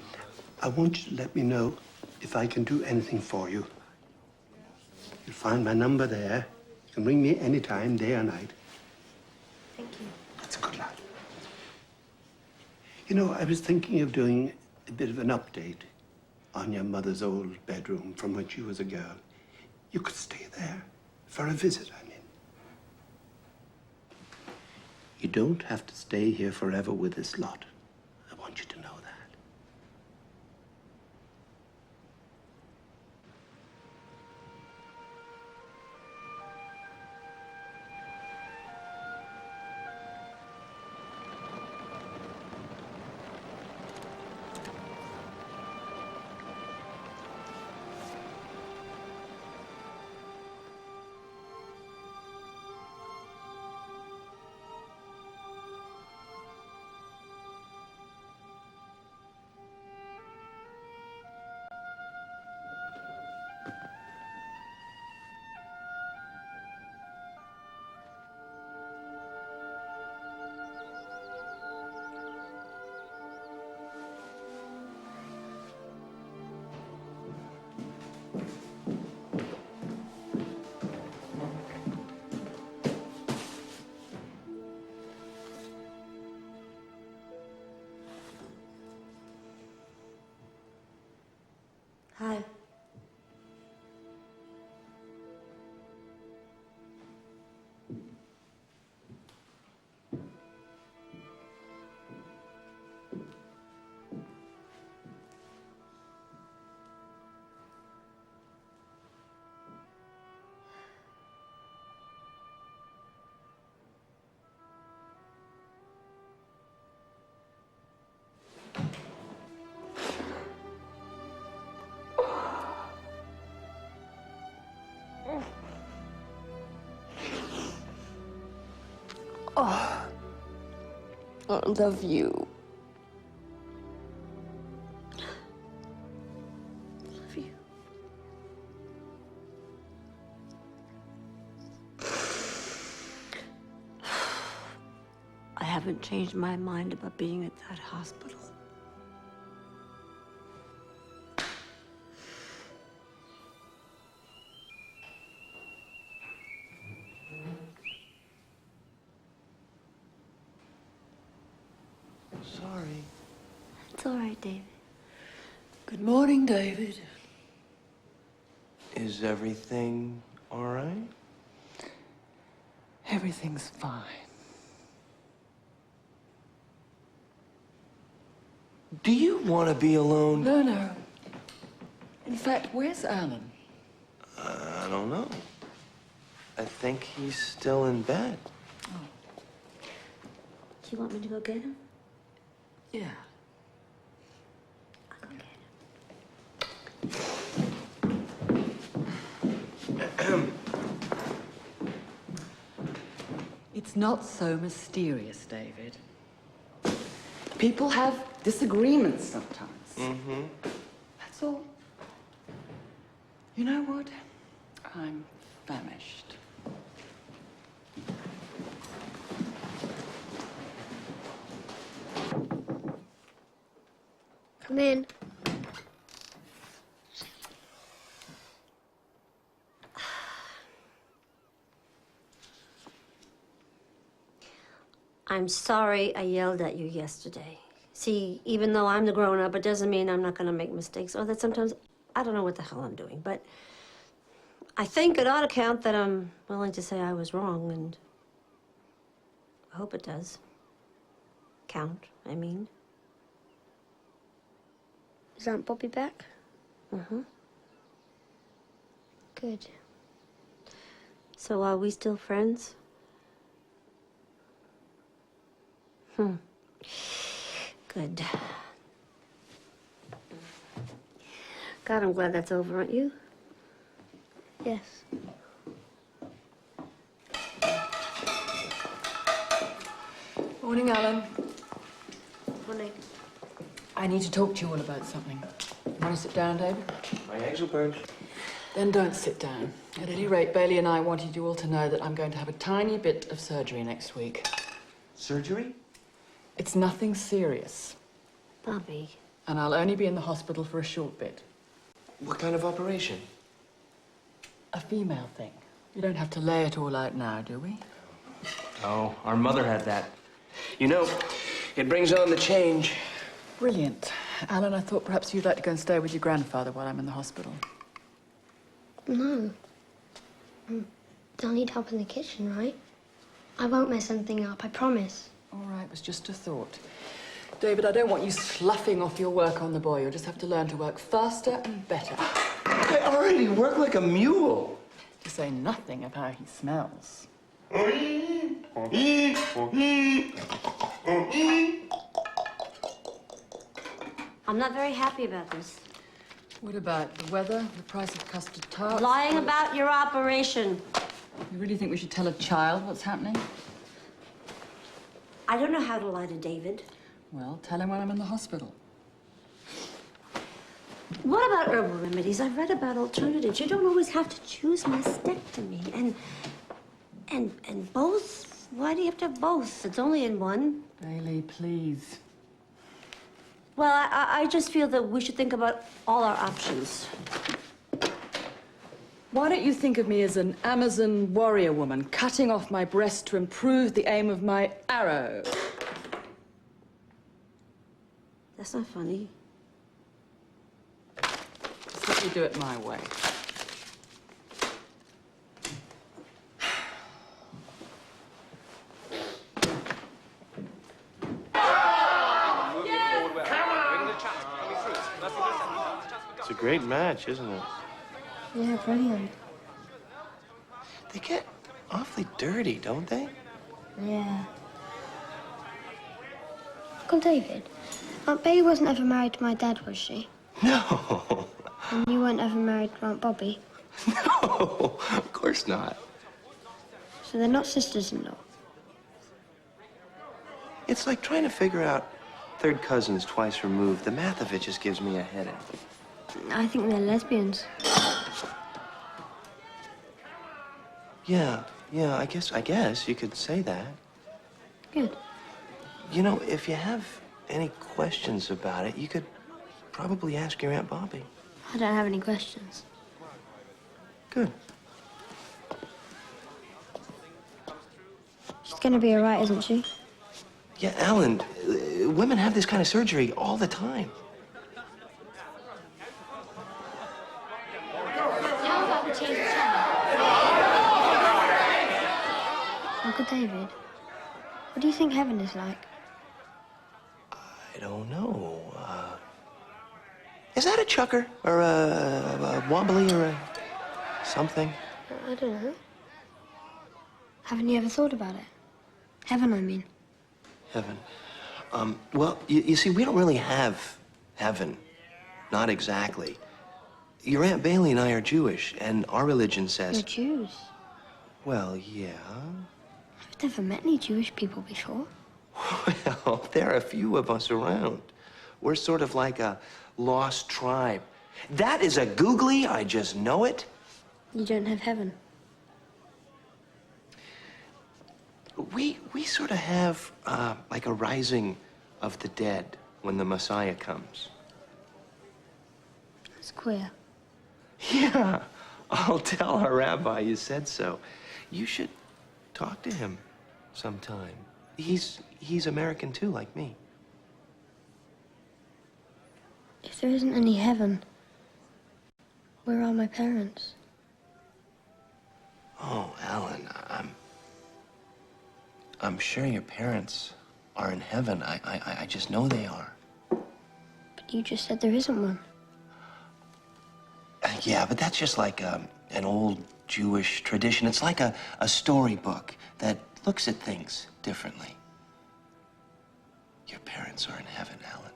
I want you to let me know if I can do anything for you. You'll find my number there. You can ring me anytime, day or night. Thank you. That's a good lad. You know, I was thinking of doing a bit of an update on your mother's old bedroom from when she was a girl. You could stay there for a visit, I mean. You don't have to stay here forever with this lot. I want you to know that. Hi. Oh, I love you. Love you. I haven't changed my mind about being at that hospital. Sorry. It's all right, David. Good morning, David. Is everything all right? Everything's fine. Do you want to be alone? No, no. In fact, where's Alan? I don't know. I think he's still in bed. Do you want me to go get him? Yeah. I'll go get It's not so mysterious, David. People have disagreements sometimes. Mm-hmm. That's all. You know what? I'm famished. Come in. I'm sorry I yelled at you yesterday. See, even though I'm the grown-up, it doesn't mean I'm not gonna make mistakes, or that sometimes I don't know what the hell I'm doing, but I think it ought to count that I'm willing to say I was wrong, and I hope it does. Count, I mean. Is Aunt Bobbie back? Mm-hmm. Good. So are we still friends? Good. God, I'm glad that's over, aren't you? Yes. Morning, Alan. Morning. I need to talk to you all about something. Want to sit down, David? My eggs are burned. Then don't sit down. At any rate, Bailey and I wanted you all to know that I'm going to have a tiny bit of surgery next week. Surgery? It's nothing serious. Bobbie. And I'll only be in the hospital for a short bit. What kind of operation? A female thing. You don't have to lay it all out now, do we? Oh, our mother had that. You know, it brings on the change. Brilliant. Alan, I thought perhaps you'd like to go and stay with your grandfather while I'm in the hospital. No. They'll need help in the kitchen, right? I won't mess anything up, I promise. All right, it was just a thought. David, I don't want you sloughing off your work on the boy. You'll just have to learn to work faster and better. I already work like a mule. To say nothing of how he smells. I'm not very happy about this. What about the weather, the price of custard tarts? Lying about your operation. You really think we should tell a child what's happening? I don't know how to lie to David. Well, tell him when I'm in the hospital. What about herbal remedies? I've read about alternatives. You don't always have to choose mastectomy. And both? Why do you have to have both? It's only in one. Bailey, please. Well, I just feel that we should think about all our options. Why don't you think of me as an Amazon warrior woman cutting off my breast to improve the aim of my arrow? That's not funny. It's what You do it my way. It's a great match, isn't it? Yeah, brilliant. They get awfully dirty, don't they? Yeah. Uncle David, Aunt Bay wasn't ever married to my dad, was she? No. And you weren't ever married to Aunt Bobbie? No, of course not. So they're not sisters-in-law? It's like trying to figure out third cousins twice removed. The math of it just gives me a headache. I think they're lesbians. Yeah, I guess you could say that. Good. You know, if you have any questions about it, you could probably ask your Aunt Bobbie. I don't have any questions. Good. She's gonna be all right, isn't she? Yeah, Alan, women have this kind of surgery all the time. How about we change the channel? Uncle David, what do you think heaven is like? I don't know. Is that a chucker or a wobbly or a something? I don't know. Haven't you ever thought about it? Heaven, I mean. Heaven. Well, you see, we don't really have heaven. Not exactly. Your Aunt Bailey and I are Jewish, and our religion says... You're Jews. Well, yeah. I've never met any Jewish people before. Well, there are a few of us around. We're sort of like a lost tribe. That is a googly, I just know it. You don't have heaven. We sort of have like a rising of the dead when the Messiah comes. That's queer. Yeah, I'll tell our rabbi you said so. You should talk to him sometime. He's American too, like me. If there isn't any heaven, where are my parents? Oh, Alan, I'm sure your parents are in heaven. I just know they are. But you just said there isn't one. Yeah, but that's just like an old Jewish tradition. It's like a storybook that looks at things differently. Your parents are in heaven, Alan.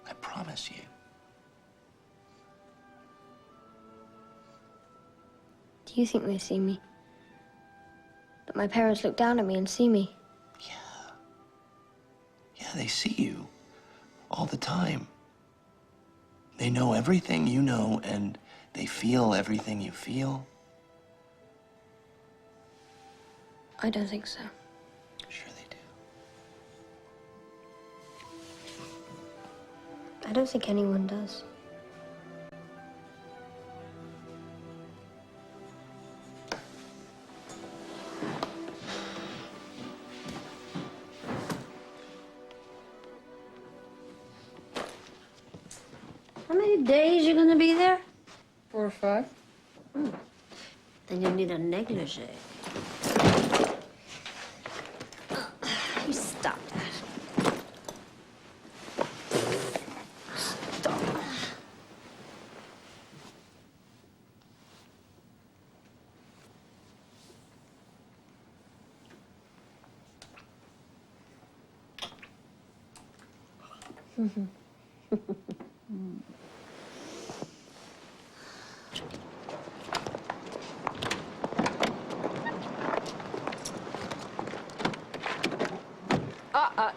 I promise you. Do you think they see me? That my parents look down at me and see me? Yeah, they see you all the time. They know everything you know, and they feel everything you feel. I don't think so. Sure they do. I don't think anyone does. How many days you gonna be there? 4 or 5. Then you'll need a negligee. You stop that. Stop.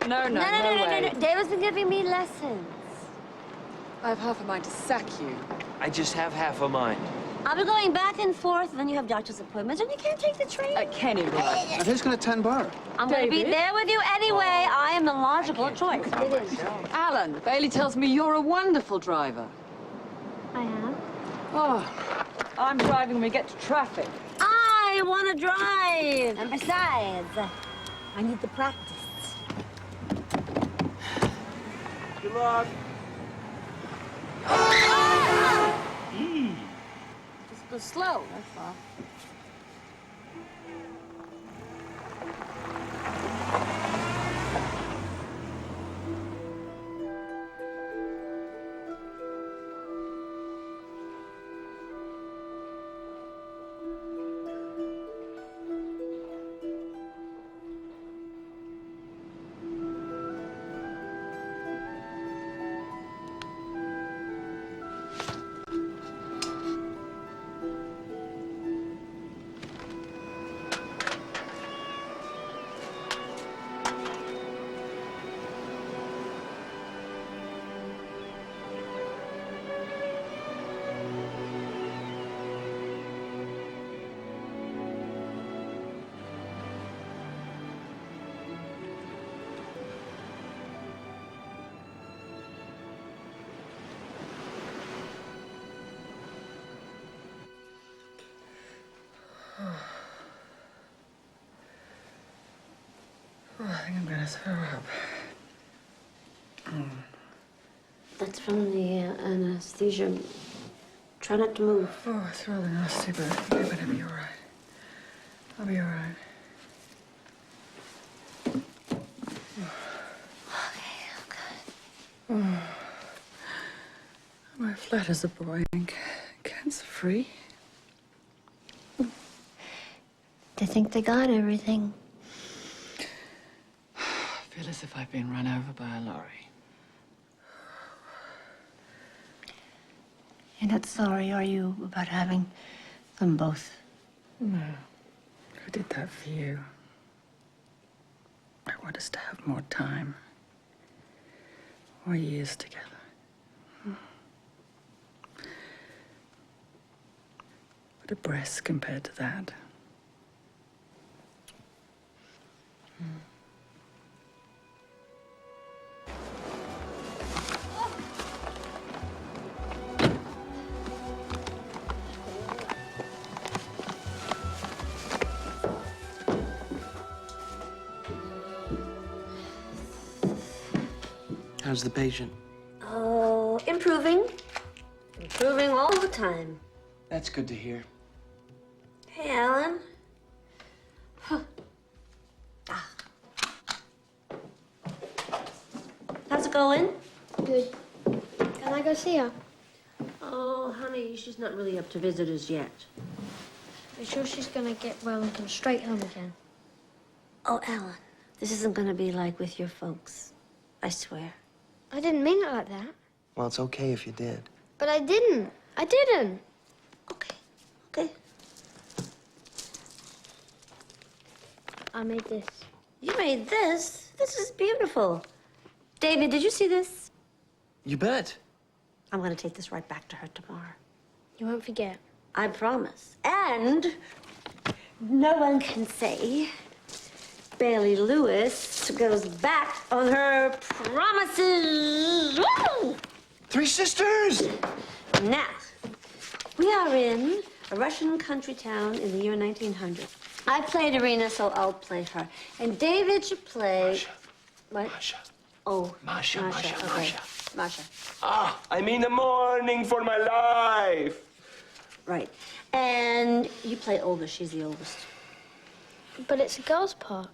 No No. way. David's been giving me lessons. I have half a mind to sack you. I just have half a mind. I'll be going back and forth, and then you have doctor's appointments, and you can't take the train. Kenny, right? And who's going to tend bar? I'm going to be David? there with you anyway. I am the logical choice. Alan, Bailey tells me you're a wonderful driver. I am. Oh, I'm driving when we get to traffic. I want to drive. And besides, I need the practice. Good luck. Ah! Go slow, that's all. Oh, I think I'm gonna throw up. That's from the anesthesia. Try not to move. Oh, it's rather nasty, but you're gonna be all right. I'll be all right. Oh. My flat as a boy and cancer-free. They think they got everything. I feel as if I've been run over by a lorry. You're not sorry, are you, about having them both? No. I did that for you. I want us to have more time. More years together. What a breast compared to that. How's the patient? Oh, improving. Improving all the time. That's good to hear. Hey, Alan. Huh. How's it going? Good. Can I go see her? Oh, honey, she's not really up to visitors yet. Are you sure she's gonna get well and come straight home again? Oh, Alan, this isn't gonna be like with your folks. I swear. I didn't mean it like that. Well, it's okay if you did. But I didn't. I didn't. Okay. I made this. You made this? This is beautiful. David, did you see this? You bet. I'm gonna take this right back to her tomorrow. You won't forget. I promise. And no one can say Bailey Lewis goes back on her promises. Woo! Three sisters! Now, we are in a Russian country town in the year 1900. I played Irina, so I'll play her. And David should play... Masha. What? Masha. Oh, Masha. Okay. Masha. Ah, I mean the morning for my life. Right. And you play Olga. She's the oldest. But it's a girl's part.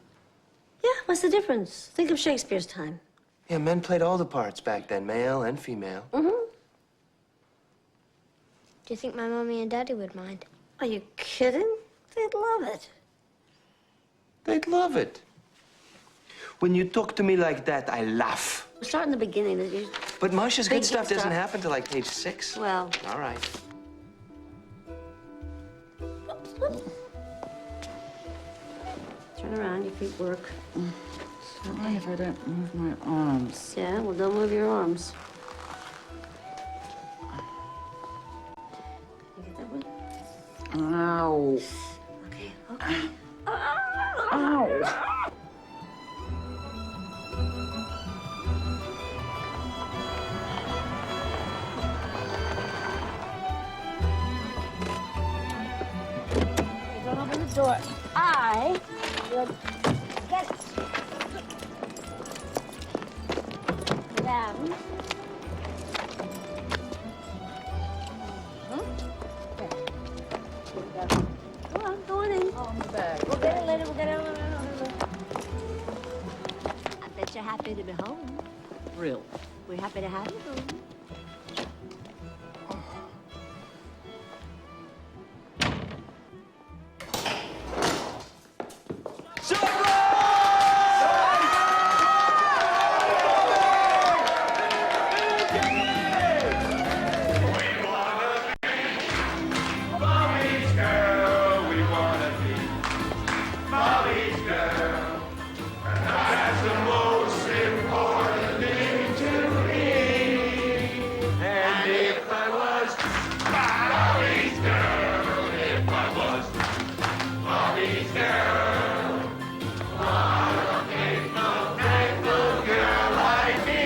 Yeah, what's the difference? Think of Shakespeare's time. Yeah, men played all the parts back then, male and female. Mm-hmm. Do you think my mommy and daddy would mind? Are you kidding? They'd love it. They'd love it. When you talk to me like that, I laugh. We'll start in the beginning. But Masha's good Big stuff doesn't stuff. happen till like page 6. Well... All right. Turn around, your feet work. Don't mind if I don't move my arms. Yeah, well, don't move your arms. Can you get that one? Ow. Okay. Ow. Don't open the door. I will get it. Madame. to be home. Real. We're happy to have you home. Bobbie's girl, we wanna be Bobbie's girl. And that's the most important thing to me. And if I was Bobbie's girl, if I was Bobbie's girl, what a faithful girl like me.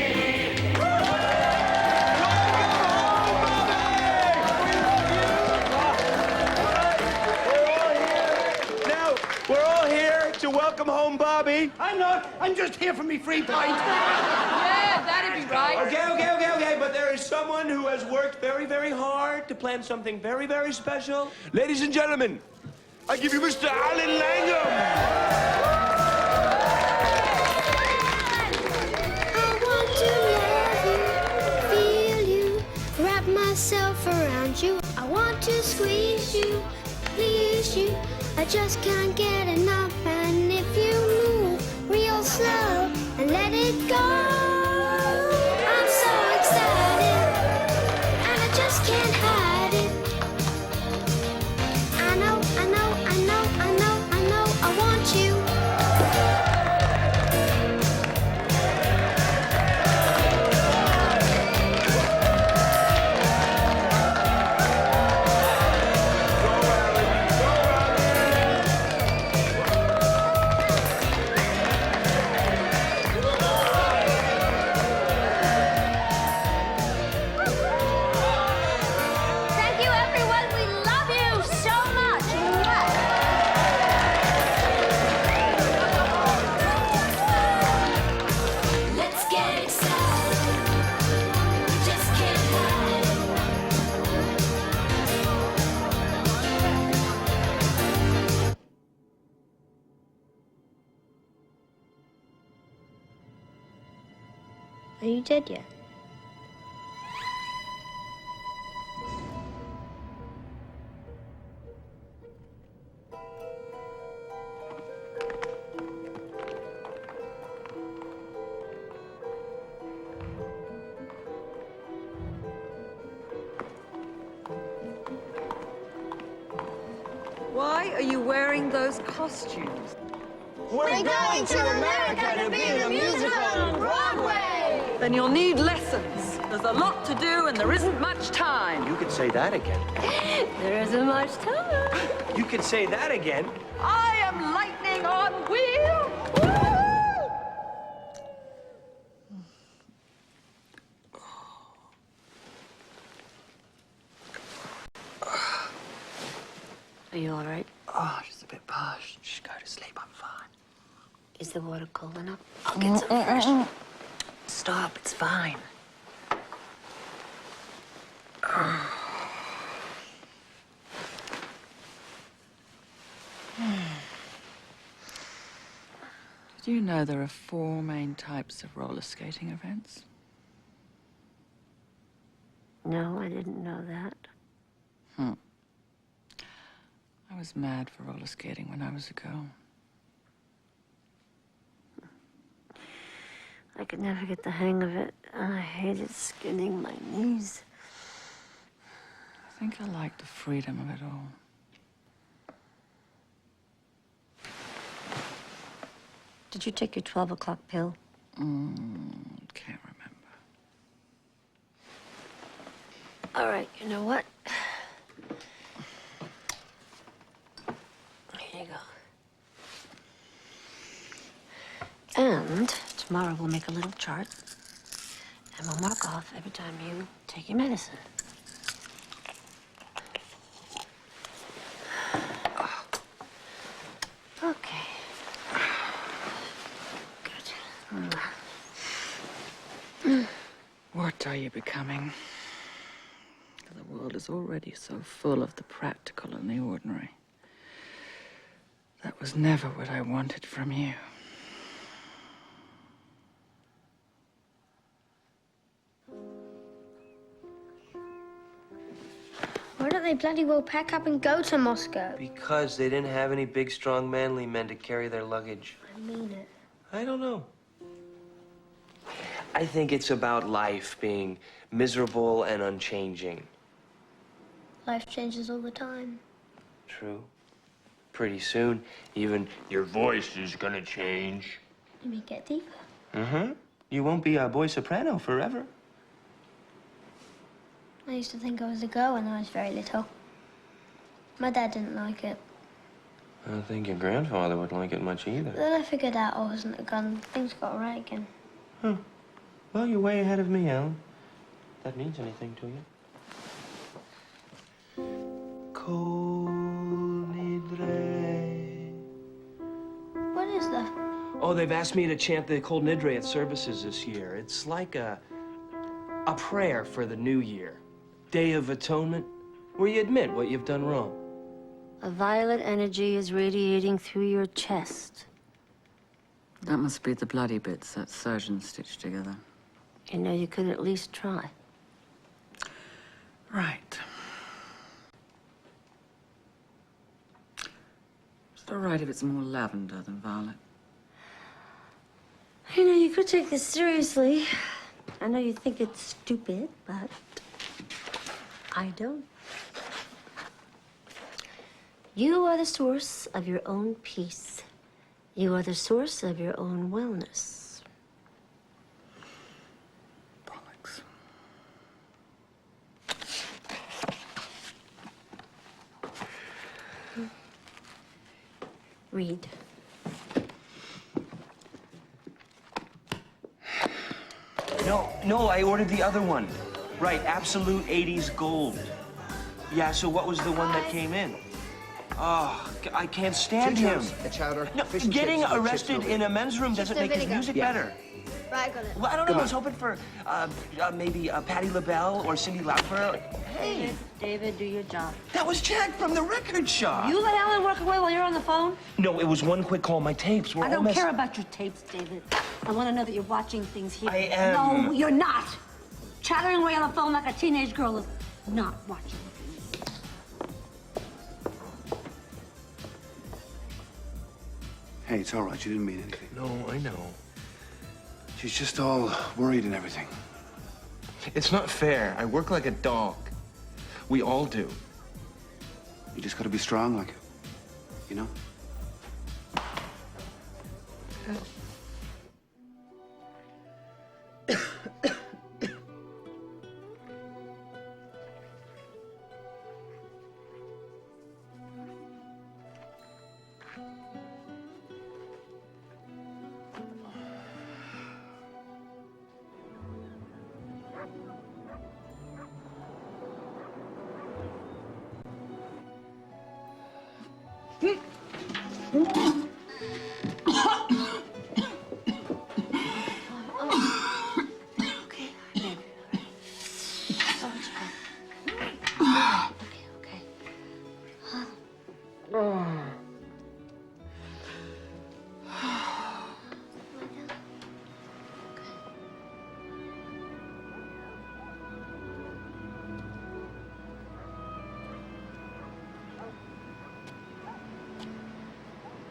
Now, we're all here to welcome home Bobbie. I'm not. I'm just here for me free pint. Yeah, that'd be right. Okay. But there is someone who has worked very, very hard to plan something very, very special. Ladies and gentlemen, I give you Mr. Alan Langham. I want to love you, feel you, wrap myself around you. I want to squeeze you, please you. I just can't get enough. And if you move real slow and let it go, I'm so excited, and I just can't hide it. I know, I want you. Thank you, everyone. We love you so much. Let's get excited. We just can't hide it. Are you dead yet? Why are you wearing those costumes? We're going to America to be the musical on Broadway. Then you'll need lessons. There's a lot to do and there isn't much time. You could say that again. There isn't much time. You could say that again. I am lightning on wheels. Are you all right? Oh, just a bit parched. Just go to sleep. I'm fine. Is the water cold enough? I'll get some fresh. Stop. It's fine. Did you know there are 4 main types of roller skating events? No, I didn't know that. I was mad for roller skating when I was a girl. I could never get the hang of it. I hated skinning my knees. I think I liked the freedom of it all. Did you take your 12 o'clock pill? Can't remember. All right, you know what? Here you go. And tomorrow we'll make a little chart, and we'll mark off every time you take your medicine. Okay. Good. What are you becoming? The world is already so full of the practical and the ordinary. That was never what I wanted from you. they bloody well pack up and go to Moscow? Because they didn't have any big, strong, manly men to carry their luggage. I mean it. I don't know. I think it's about life being miserable and unchanging. Life changes all the time. True. Pretty soon, even your voice is gonna change. You mean get deeper? Mm-hmm. You won't be a boy soprano forever. I used to think I was a girl when I was very little. My dad didn't like it. I don't think your grandfather would like it much either. But then I figured out I wasn't a gun. Things got right again. Huh. Well, you're way ahead of me, Alan. If that means anything to you. What is that? Oh, they've asked me to chant the Kol Nidre at services this year. It's like a prayer for the new year. Day of Atonement, where you admit what you've done wrong. A violet energy is radiating through your chest. That must be the bloody bits that surgeon stitched together. You know, you could at least try. Right. It's all right if it's more lavender than violet. You know, you could take this seriously. I know you think it's stupid, but I don't. You are the source of your own peace. You are the source of your own wellness. Bollocks. Read. No, I ordered the other one. Right, Absolute 80s Gold. Yeah, so what was the one that came in? Oh, I can't stand him. A chowder. No, getting arrested in a men's room doesn't make his music better. Right, I got it. Well, I don't know. I was hoping for maybe Patti LaBelle or Cyndi Lauper. Hey, David, do your job. that was Jack from the record shop. You let Alan work away while you're on the phone? No, it was one quick call. My tapes were I all don't messed care about your tapes, David. I want to know that you're watching things here. I am. No, you're not. Chattering away on the phone like a teenage girl is not watching. Hey, it's all right. You didn't mean anything. No, I know. She's just all worried and everything. It's not fair. I work like a dog. We all do. You just gotta be strong like it. You know?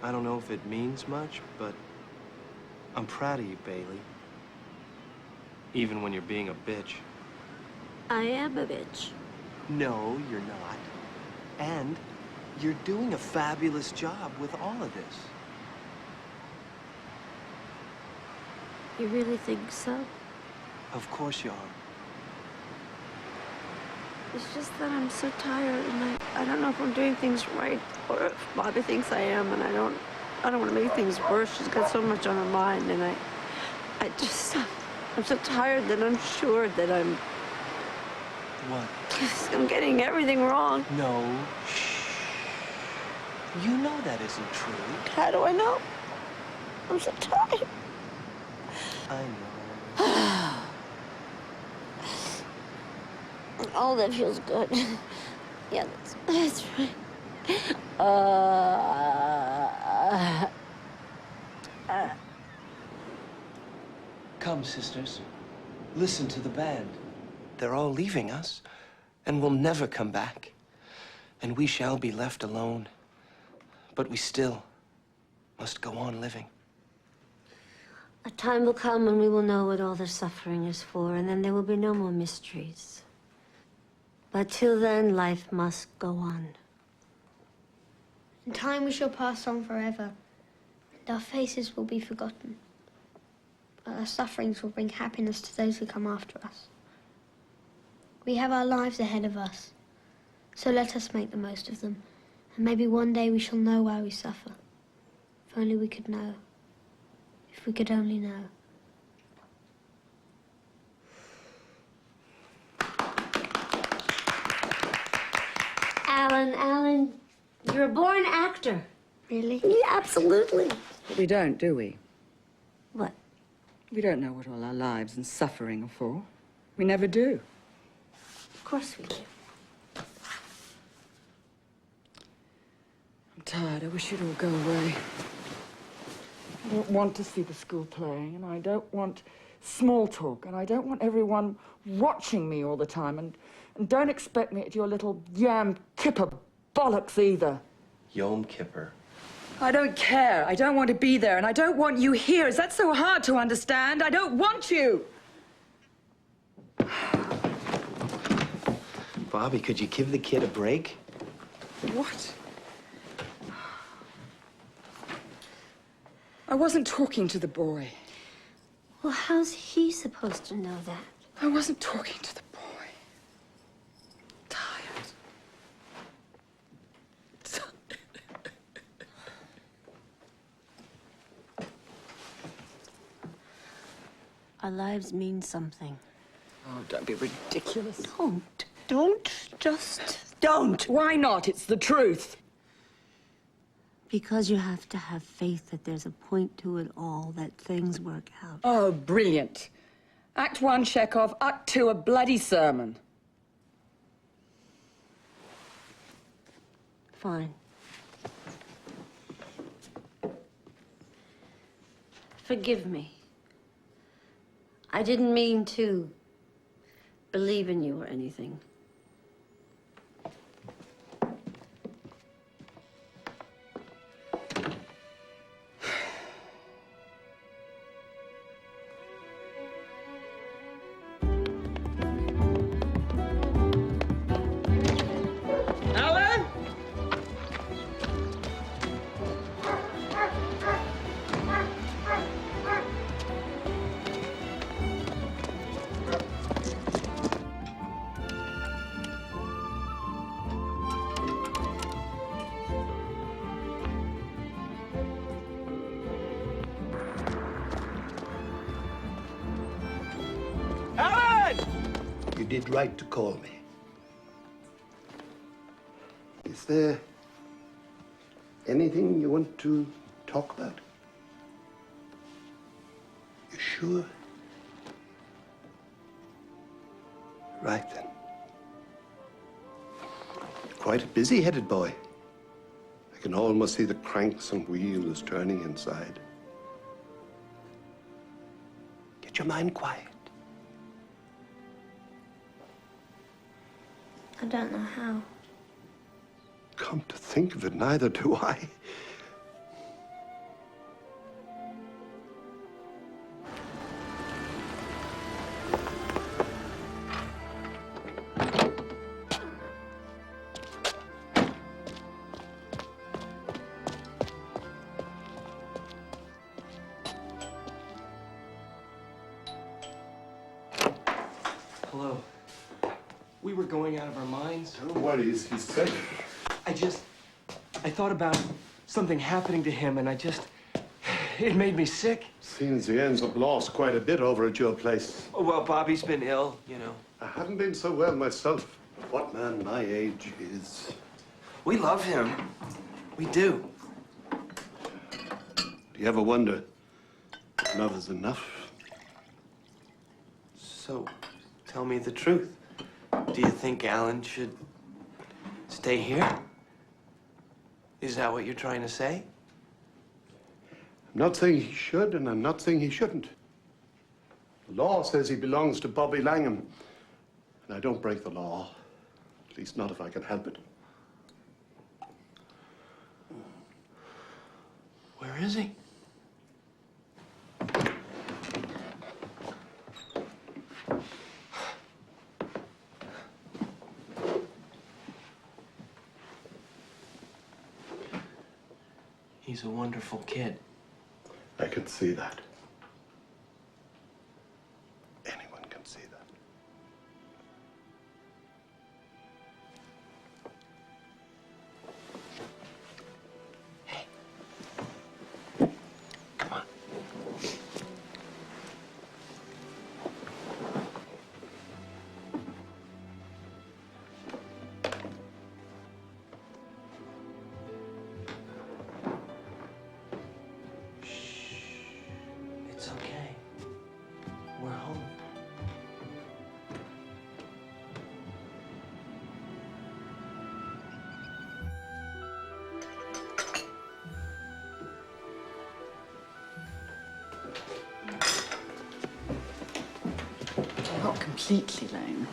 I don't know if it means much, but I'm proud of you, Bailey. Even when you're being a bitch. I am a bitch. No, you're not. And you're doing a fabulous job with all of this. You really think so? Of course you are. It's just that I'm so tired, and I don't know if I'm doing things right, or if Bobbie thinks I am, and I don't want to make things worse. She's got so much on her mind, and I'm so tired that I'm sure that I'm getting everything wrong. No. Shh. You know that isn't true. How do I know? I'm so tired. I know. Oh, that feels good. Yeah, that's right. Come, sisters. Listen to the band. They're all leaving us, and will never come back. and we shall be left alone. But we still must go on living. A time will come when we will know what all the suffering is for, and then there will be no more mysteries. But till then, life must go on. In time we shall pass on forever, and our faces will be forgotten. But our sufferings will bring happiness to those who come after us. We have our lives ahead of us, so let us make the most of them, and maybe one day we shall know why we suffer. If only we could know. If we could only know. Alan, you're a born actor. Really? Yeah, absolutely. But we don't, do we? What? We don't know what all our lives and suffering are for. We never do. Of course we do. I'm tired. I wish you'd all go away. I don't want to see the school playing, and I don't want small talk, and I don't want everyone watching me all the time, and don't expect me at your little Yom Kippur bollocks either. Yom Kippur. I don't care. I don't want to be there, and I don't want you here. Is that so hard to understand? I don't want you! Bobbie, could you give the kid a break? What? I wasn't talking to the boy. Well, how's he supposed to know that? I wasn't talking to the boy. Tired. Our lives mean something. Oh, don't be ridiculous. Don't. Why not? It's the truth. Because you have to have faith that there's a point to it all, that things work out. Oh, brilliant. Act 1, Chekhov. Act 2, a bloody sermon. Fine. Forgive me. I didn't mean to believe in you or anything. You did right to call me. Is there anything you want to talk about? You sure? Right then. Quite a busy-headed boy. I can almost see the cranks and wheels turning inside. Get your mind quiet. I don't know how. Come to think of it, neither do I. Hello. We were going out of our minds. Don't worry, he's safe. I thought about something happening to him, and it made me sick. Seems he ends up lost quite a bit over at your place. Oh, well, Bobbie's been ill, you know. I haven't been so well myself. What man my age is... We love him. We do. Do you ever wonder if love is enough? So, tell me the truth. Do you think Alan should stay here? Is that what you're trying to say? I'm not saying he should, and I'm not saying he shouldn't. The law says he belongs to Bobbie Langham, and I don't break the law. At least not if I can help it. Where is he? He's a wonderful kid. I can see that. Anyone can see that. Come on. It's okay. We're home. Not completely lame.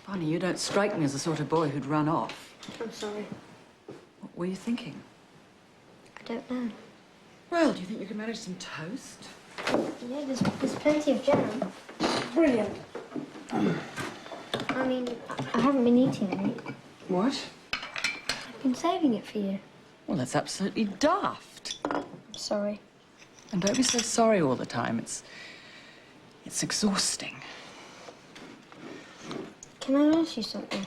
Funny, you don't strike me as the sort of boy who'd run off. I'm sorry. What were you thinking? I don't know. Well, do you think you can manage some toast? Yeah, there's plenty of jam. Brilliant. I mean, I haven't been eating any. What? I've been saving it for you. Well, that's absolutely daft. I'm sorry. And don't be so sorry all the time. It's exhausting. Can I ask you something?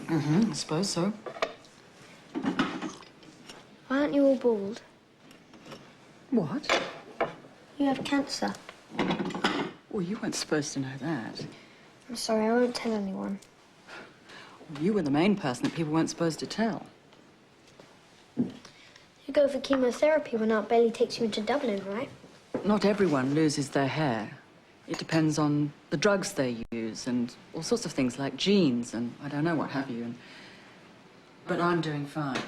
I suppose so. Why aren't you all bald? What? You have cancer. Well, you weren't supposed to know that. I'm sorry, I won't tell anyone. Well, you were the main person that people weren't supposed to tell. You go for chemotherapy when Aunt Bailey takes you into Dublin, right? Not everyone loses their hair. It depends on the drugs they use and all sorts of things like genes and I don't know what have you. But I'm doing fine.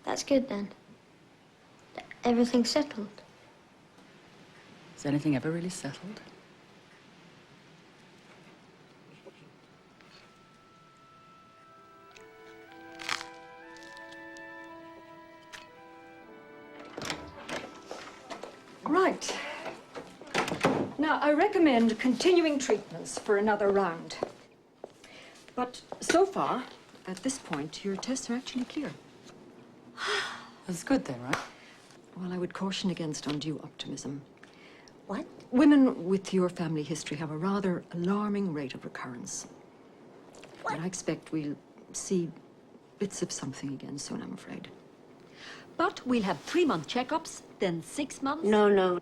That's good then. Everything's settled. Is anything ever really settled? Right. Now, I recommend continuing treatments for another round. But so far, at this point, your tests are actually clear. That's good then, right? Well, I would caution against undue optimism. What? Women with your family history have a rather alarming rate of recurrence. What? And I expect we'll see bits of something again soon, I'm afraid. But we'll have 3-month checkups, then 6 months. No.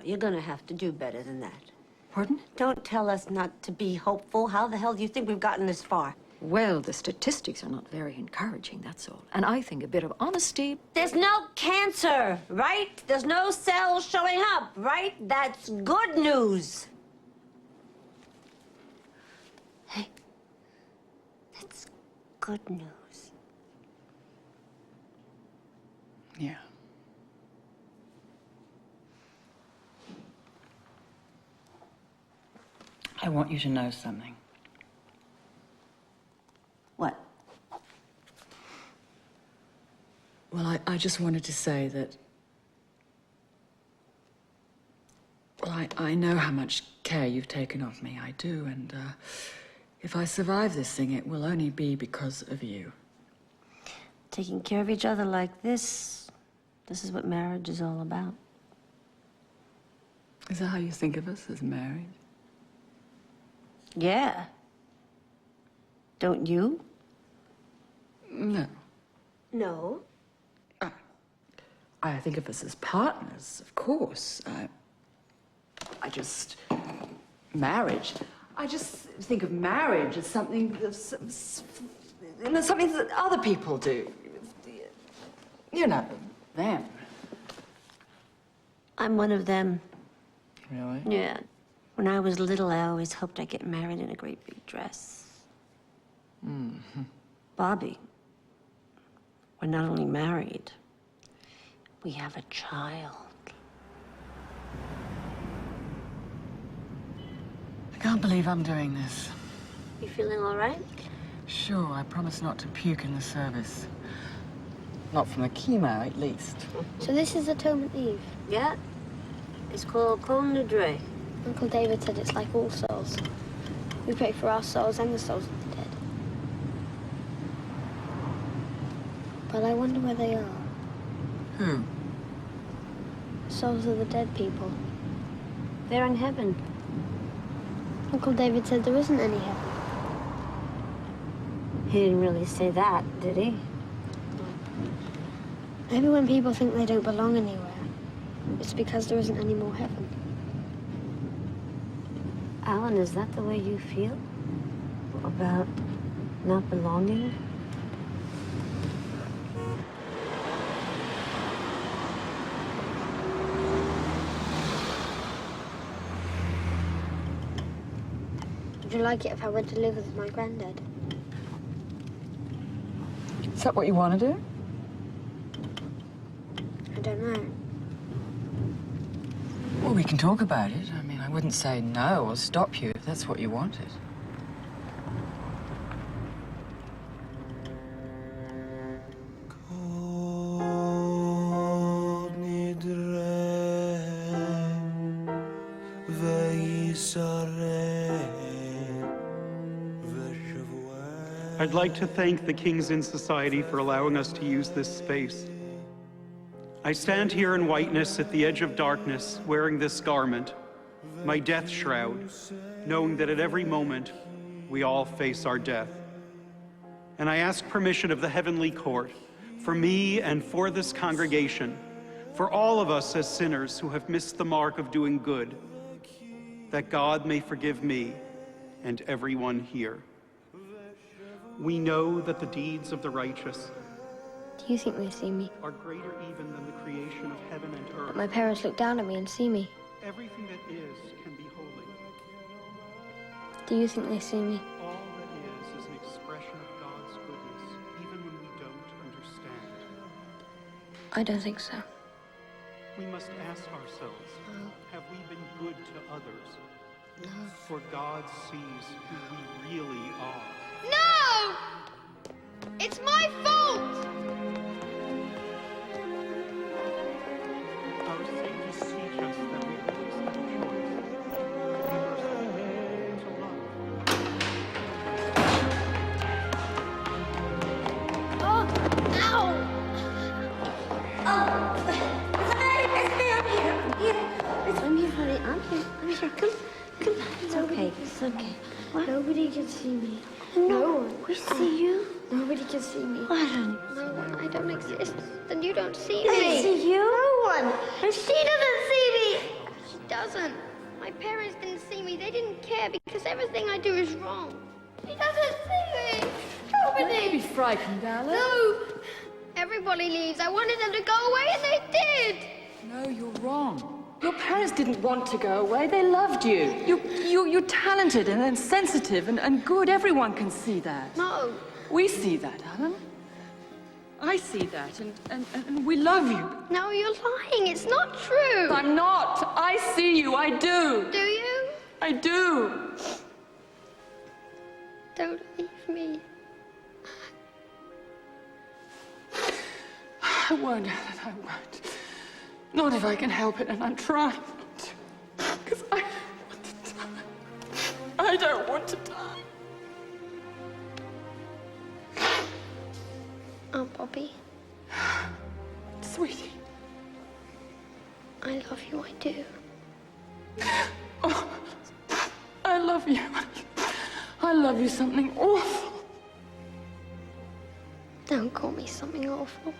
You're gonna have to do better than that. Pardon? Don't tell us not to be hopeful. How the hell do you think we've gotten this far? Well, the statistics are not very encouraging, that's all. And I think a bit of honesty... There's no cancer, right? There's no cells showing up, right? That's good news. Hey, that's good news. Yeah. I want you to know something. What? Well, I just wanted to say that... Well, I know how much care you've taken of me. I do, and if I survive this thing, it will only be because of you. Taking care of each other like this is what marriage is all about. Is that how you think of us, as married? Yeah. Don't you? No. No? I think of us as partners, of course. I just... Marriage. I just think of marriage as something something that other people do. You know, them. I'm one of them. Really? Yeah. When I was little, I always hoped I'd get married in a great big dress. Mm-hmm. Bobbie, we're not only married, we have a child. I can't believe I'm doing this. You feeling all right? Sure, I promise not to puke in the service. Not from the chemo, at least. So this is Atonement Eve? Yeah. It's called Kol Nidre. Uncle David said it's like All Souls. We pray for our souls and the souls of the dead. But I wonder where they are. Who? Souls of the dead people. They're in heaven. Uncle David said there isn't any heaven. He didn't really say that, did he? Maybe when people think they don't belong anywhere, it's because there isn't any more heaven. Alan, is that the way you feel? About not belonging? Would you like it if I went to live with my granddad? Is that what you want to do? I don't know. Well, we can talk about it. I mean, I wouldn't say no or stop you if that's what you wanted. I'd like to thank the Kings in Society for allowing us to use this space. I stand here in whiteness at the edge of darkness, wearing this garment, my death shroud, knowing that at every moment we all face our death. And I ask permission of the Heavenly Court for me and for this congregation, for all of us as sinners who have missed the mark of doing good, that God may forgive me and everyone here. We know that the deeds of the righteous Do you think they see me? are greater even than the creation of heaven and earth. But my parents look down at me and see me. Everything that is can be holy. Do you think they see me? All that is an expression of God's goodness, even when we don't understand. I don't think so. We must ask ourselves, have we been good to others? No. For God sees who we really are. No! It's my fault! Our sages teach us that we always have a choice. To be merciful, to love. Oh! Ow! I'm here, honey. I'm here. Come. It's okay. It's okay. What? Nobody can see me. No one. We see you. Nobody can see me. What, honey? No one. I don't exist. Then you don't see I me. see you. No one. And she doesn't see me. She doesn't. My parents didn't see me. They didn't care because everything I do is wrong. She doesn't see me. Nobody. Don't be frightened, Alan. No. Everybody leaves. I wanted them to go away and they did. No, you're wrong. Your parents didn't want to go away. They loved you. You're talented and sensitive and good. Everyone can see that. No. We see that, Alan. I see that, and we love you. No, you're lying. It's not true. I'm not. I see you. I do. Do you? I do. Don't leave me. I won't, Alan. I won't. Not if I can help it, and I'm trying not to. Because I don't want to die. I don't want to die. Aunt Bobbie. Sweetie. I love you, I do. Oh, I love you. I love you something awful. Don't call me something awful.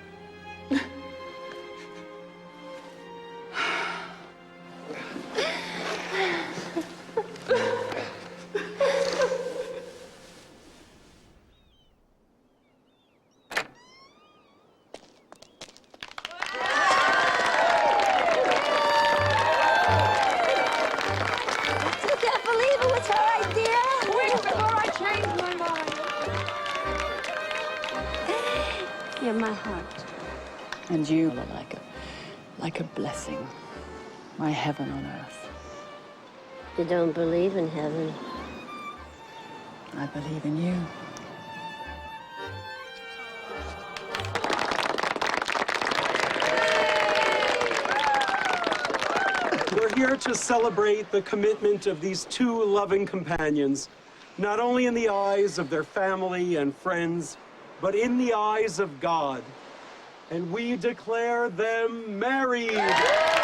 You're my heart. And you are like a blessing. My heaven on earth. You don't believe in heaven. I believe in you. We're here to celebrate the commitment of these two loving companions, not only in the eyes of their family and friends, but in the eyes of God. And we declare them married.